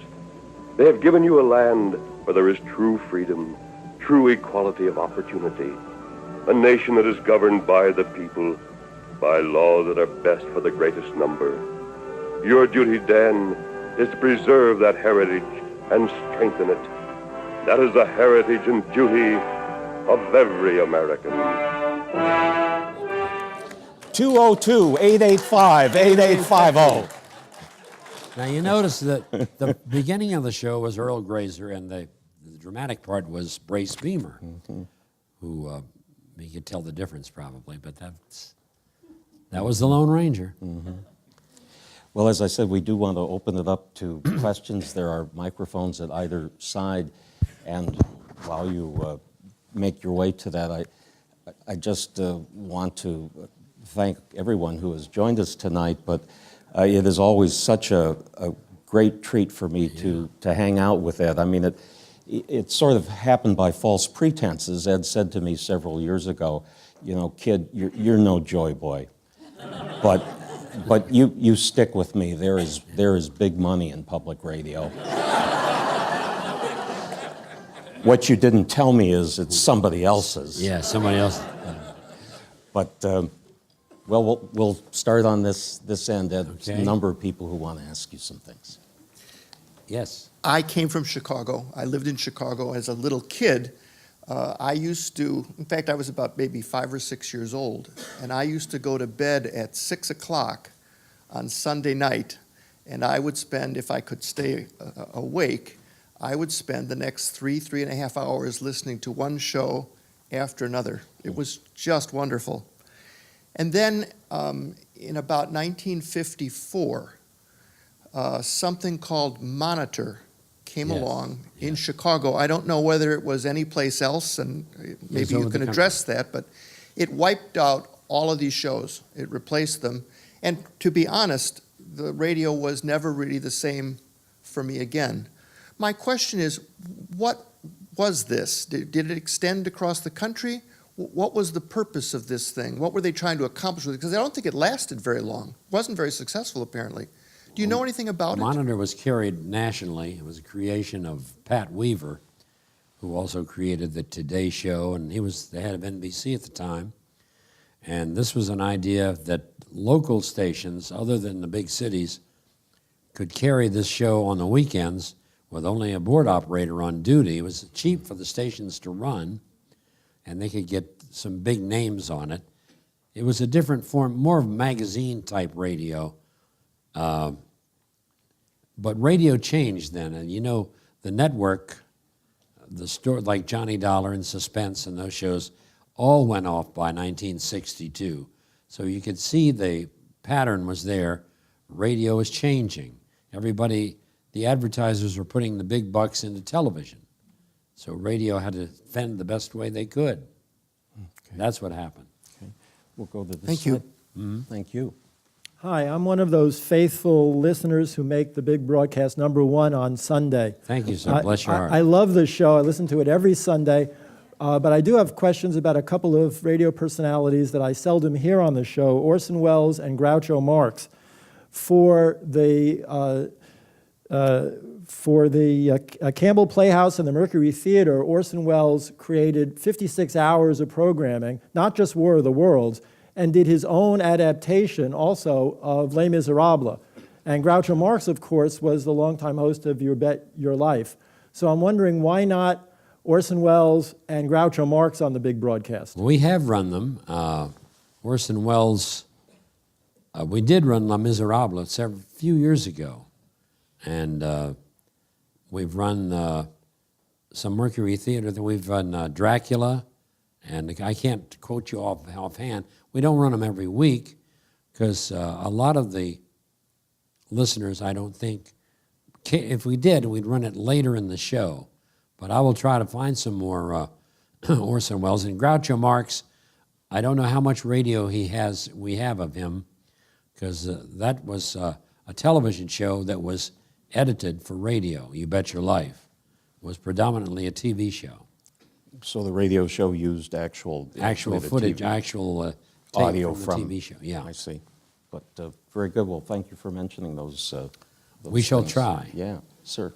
They have given you a land where there is true freedom, true equality of opportunity, a nation that is governed by the people, by laws that are best for the greatest number. Your duty, Dan, is to preserve that heritage and strengthen it. That is the heritage and duty of every American. 202-885-8850. Now you notice that the beginning of the show was Earl Grazer, and the dramatic part was Brace Beamer, who you could tell the difference probably, but that was the Lone Ranger. Well, as I said, we do want to open it up to questions. There are microphones at either side, and while you make your way to that, I just want to thank everyone who has joined us tonight, but it is always such a great treat for me to hang out with Ed. I mean, it sort of happened by false pretenses. Ed said to me several years ago, you know, kid, you're no joy boy, but you stick with me. There is big money in public radio. What you didn't tell me is it's somebody else's. Yeah, somebody else. But well, we'll start on this end. Ed. There's Okay. a number of people who want to ask you some things. Yes. I came from Chicago. I lived in Chicago as a little kid. I used to, in fact, I was about maybe 5 or 6 years old, and I used to go to bed at 6 o'clock on Sunday night, and I would spend, if I could stay awake, I would spend the next 3.5 hours listening to one show after another. It was just wonderful. And then in about 1954, something called Monitor came along in Chicago. I don't know whether it was anyplace else, and maybe you can address that, but it wiped out all of these shows. It replaced them. And to be honest, the radio was never really the same for me again. My question is, what was this? Did it extend across the country? What was the purpose of this thing? What were they trying to accomplish with it? Because I don't think it lasted very long. It wasn't very successful, apparently. Do you know anything about it? Monitor was carried nationally. It was a creation of Pat Weaver, who also created the Today Show, and he was the head of NBC at the time. And this was an idea that local stations, other than the big cities, could carry this show on the weekends with only a board operator on duty. It was cheap for the stations to run, and they could get some big names on it. It was a different form, more of magazine-type radio. But radio changed then, and you know, the network, the story like Johnny Dollar and Suspense and those shows all went off by 1962. So you could see the pattern was there. Radio was changing. Everybody, the advertisers were putting the big bucks into television. So radio had to fend the best way they could. Okay. That's what happened. Okay. We'll go to this Thank you. side. Thank you. Hi, I'm one of those faithful listeners who make the big broadcast #1 on Sunday. Thank you, sir. Bless your heart. I love this show. I listen to it every Sunday. But I do have questions about a couple of radio personalities that I seldom hear on the show, Orson Welles and Groucho Marx. For the Campbell Playhouse and the Mercury Theater, Orson Welles created 56 hours of programming, not just War of the Worlds, and did his own adaptation also of Les Miserables. And Groucho Marx, of course, was the longtime host of You Bet Your Life. So I'm wondering, why not Orson Welles and Groucho Marx on the big broadcast? We have run them. Orson Welles, we did run Les Miserables a few years ago. And we've run some Mercury Theater. We've run Dracula. And I can't quote you offhand. We don't run them every week because a lot of the listeners, I don't think, if we did, we'd run it later in the show. But I will try to find some more Orson Welles. And Groucho Marx, I don't know how much radio we have of him, because that was a television show that was edited for radio. You Bet Your Life was predominantly a TV show. So the radio show used actual footage, TV, actual audio from the TV show. Yeah, I see. But very good. Well, thank you for mentioning those. We shall things. try. Yeah, sir.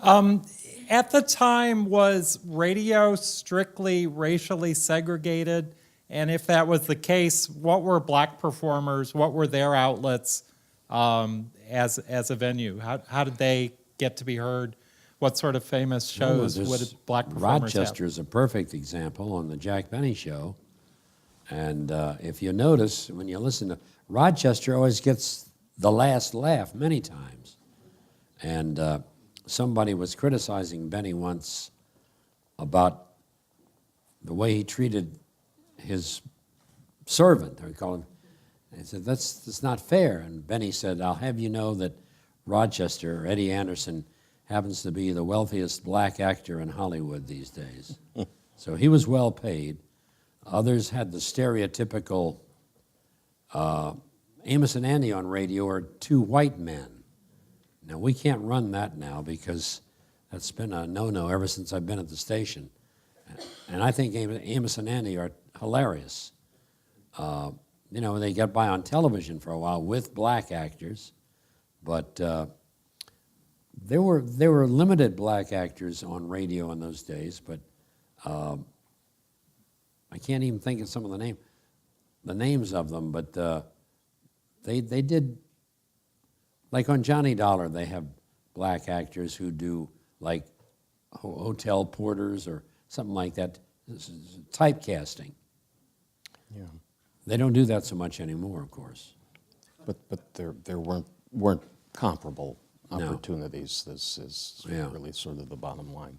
At the time, was radio strictly racially segregated? And if that was the case, what were black performers, what were their outlets as a venue? How did they get to be heard? What sort of famous shows would black performers Rochester is a perfect example on the Jack Benny Show. And if you notice, when you listen to, Rochester always gets the last laugh many times. And somebody was criticizing Benny once about the way he treated his servant. I call him. He said, that's not fair. And Benny said, I'll have you know that Rochester, Eddie Anderson, happens to be the wealthiest black actor in Hollywood these days. So he was well paid. Others had the stereotypical Amos and Andy on radio are two white men. Now, we can't run that now because that's been a no-no ever since I've been at the station. And I think Amos and Andy are hilarious. You know, they got by on television for a while with black actors, but there were limited black actors on radio in those days, but I can't even think of some of the names of them, but they did, like on Johnny Dollar, they have black actors who do like hotel porters or something like that, typecasting. Yeah. They don't do that so much anymore, of course. But there weren't comparable opportunities. This is really sort of the bottom line.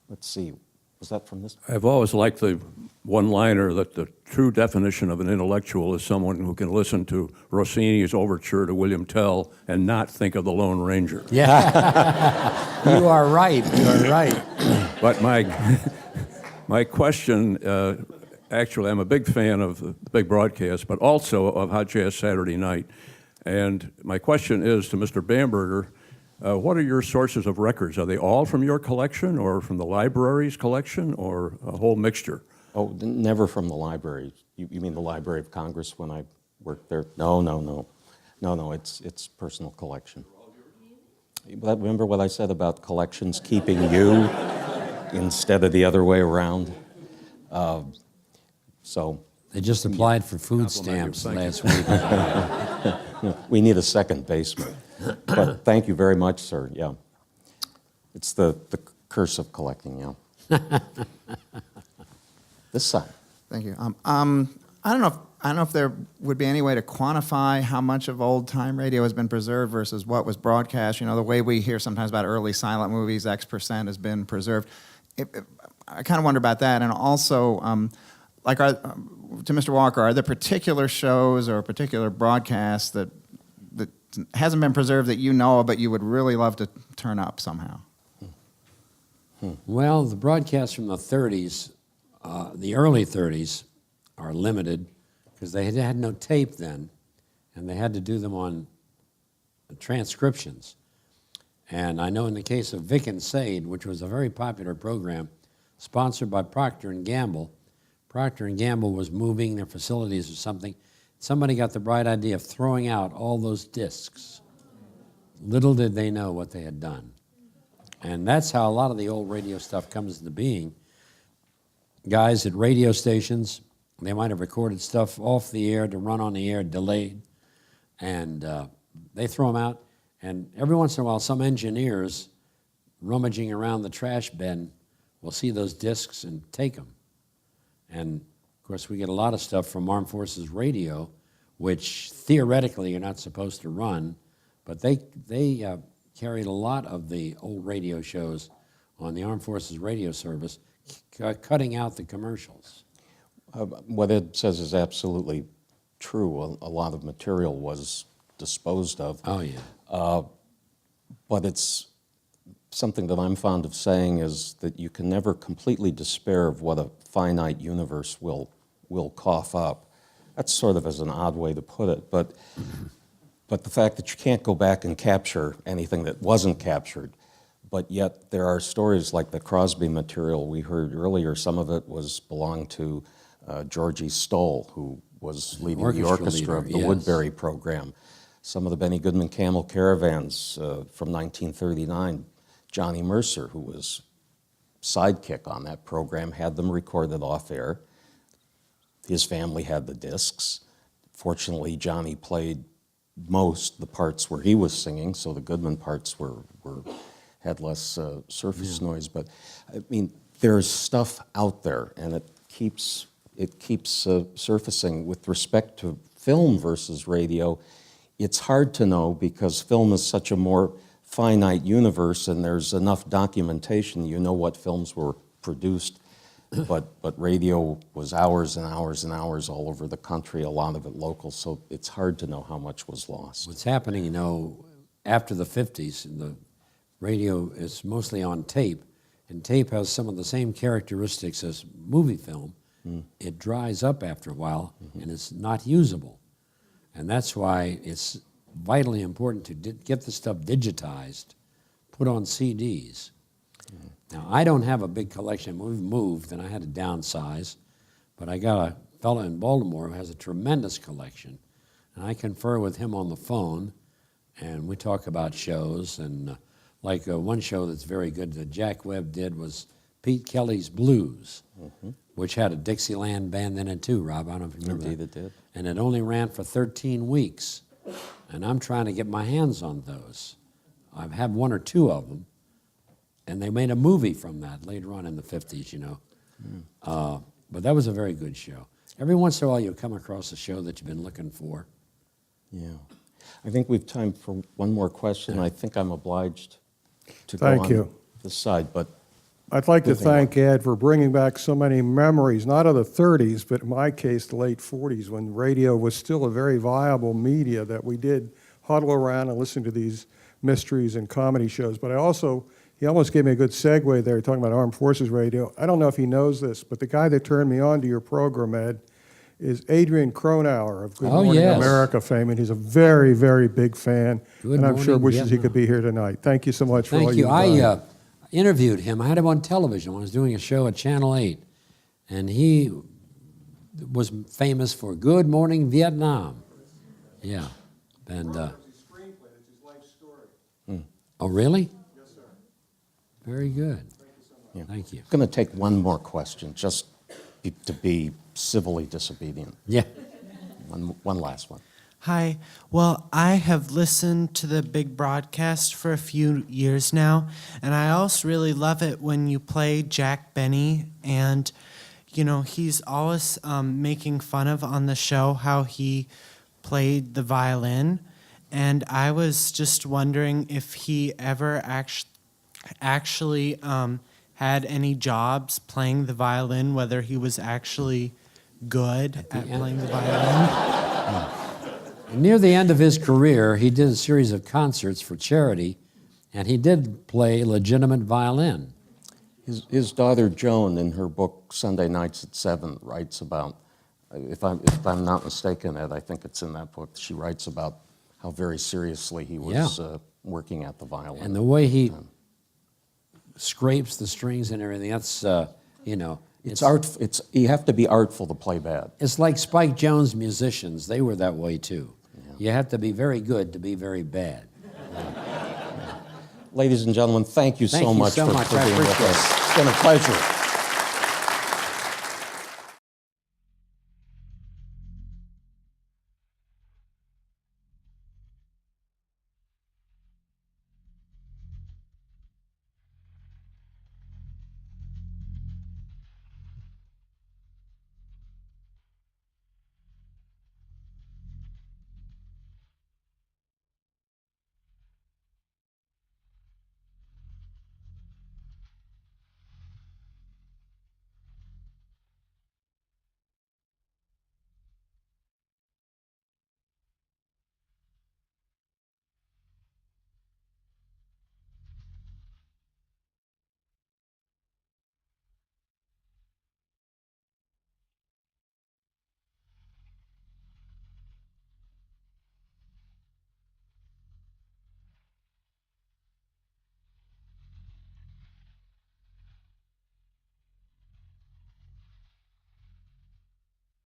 Let's see. Was that from this? I've always liked the one-liner that the true definition of an intellectual is someone who can listen to Rossini's overture to William Tell and not think of the Lone Ranger. Yeah, you are right. You are right. But my question, actually, I'm a big fan of the big broadcast, but also of Hot Jazz Saturday Night. And my question is to Mr. Bamberger, what are your sources of records? Are they all from your collection or from the library's collection or a whole mixture? Oh, never from the library. You mean the Library of Congress when I worked there? No, it's personal collection. But remember what I said about collections keeping you instead of the other way around? So they just applied for food stamps last week. We need a second baseman. But thank you very much, sir. Yeah, it's the curse of collecting. Yeah. This side. Thank you. I don't know if there would be any way to quantify how much of old time radio has been preserved versus what was broadcast. You know, the way we hear sometimes about early silent movies, X% has been preserved. I kind of wonder about that, and also, to Mr. Walker, are there particular shows or particular broadcasts that hasn't been preserved that you know of, but you would really love to turn up somehow? Well, the broadcasts from the 30s, the early 30s, are limited because they had no tape then. and they had to do them on transcriptions. And I know in the case of Vic and Sade, which was a very popular program, sponsored by Procter & Gamble, Procter & Gamble was moving their facilities or something. Somebody got the bright idea of throwing out all those discs. Little did they know what they had done. And that's how a lot of the old radio stuff comes into being. Guys at radio stations, they might have recorded stuff off the air to run on the air delayed, and they throw them out. And every once in a while, some engineers rummaging around the trash bin will see those discs and take them. And, of course, we get a lot of stuff from Armed Forces Radio, which theoretically you're not supposed to run, but they carried a lot of the old radio shows on the Armed Forces Radio Service, cutting out the commercials. What Ed says is absolutely true. A lot of material was disposed of. Oh, yeah. But it's something that I'm fond of saying is that you can never completely despair of what a finite universe will cough up. That's sort of as an odd way to put it, but the fact that you can't go back and capture anything that wasn't captured, but yet there are stories like the Crosby material we heard earlier. Some of it belonged to Georgie Stoll, who was leading the orchestra of the Woodbury program. Some of the Benny Goodman Camel Caravans from 1939, Johnny Mercer, who was sidekick on that program, had them recorded off air. His family had the discs. Fortunately, Johnny played the parts where he was singing, so the Goodman parts had less surface noise. But I mean, there's stuff out there, and it keeps surfacing. With respect to film versus radio, it's hard to know because film is such a more finite universe, and there's enough documentation. You know what films were produced, but radio was hours and hours and hours all over the country, a lot of it local, so it's hard to know how much was lost. What's happening, you know, after the 50s, the radio is mostly on tape, and tape has some of the same characteristics as movie film. It dries up after a while, and it's not usable. And that's why it's vitally important to get the stuff digitized, put on CDs. Now, I don't have a big collection. We've moved, and I had to downsize, but I got a fellow in Baltimore who has a tremendous collection, and I confer with him on the phone, and we talk about shows, and like one show that's very good that Jack Webb did was Pete Kelly's Blues, which had a Dixieland band in it too, Rob. I don't know if you remember Indeed that. it did. And it only ran for 13 weeks. And I'm trying to get my hands on those. I've had one or two of them. And they made a movie from that later on in the 50s, you know. But that was a very good show. Every once in a while you'll come across a show that you've been looking for. Yeah. I think we've time for one more question. I think I'm obliged to go Thank on you. this side, but I'd like to moving thank Ed for bringing back so many memories, not of the 30s, but in my case, the late 40s, when radio was still a very viable media that we did huddle around and listen to these mysteries and comedy shows. But he almost gave me a good segue there, talking about Armed Forces Radio. I don't know if he knows this, but the guy that turned me on to your program, Ed, is Adrian Cronauer of Good Morning America fame, and he's a very, very big fan, and I'm sure wishes he could be here tonight. Thank you so much for all Thank you've you. done. I interviewed him. I had him on television when I was doing a show at Channel 8, and he was famous for Good Morning Vietnam. Yeah. And, oh, really? Yes, sir. Very good. Thank you so much. Thank you. I'm going to take one more question, just to be civilly disobedient. Yeah. One last one. Hi. Well, I have listened to the big broadcast for a few years now, and I also really love it when you play Jack Benny, and, you know, he's always making fun of on the show how he played the violin, and I was just wondering if he ever actually had any jobs playing the violin, whether he was actually good at playing the violin. Near the end of his career, he did a series of concerts for charity, and he did play legitimate violin. His daughter Joan, in her book Sunday Nights at 7, writes about if I'm not mistaken, Ed, I think it's in that book, she writes about how very seriously he was working at the violin. And the way he scrapes the strings and everything, that's, you know. It's art. You have to be artful to play bad. It's like Spike Jones musicians. They were that way too. Yeah. You have to be very good to be very bad. Ladies and gentlemen, thank you so much for being with us. It's been a pleasure.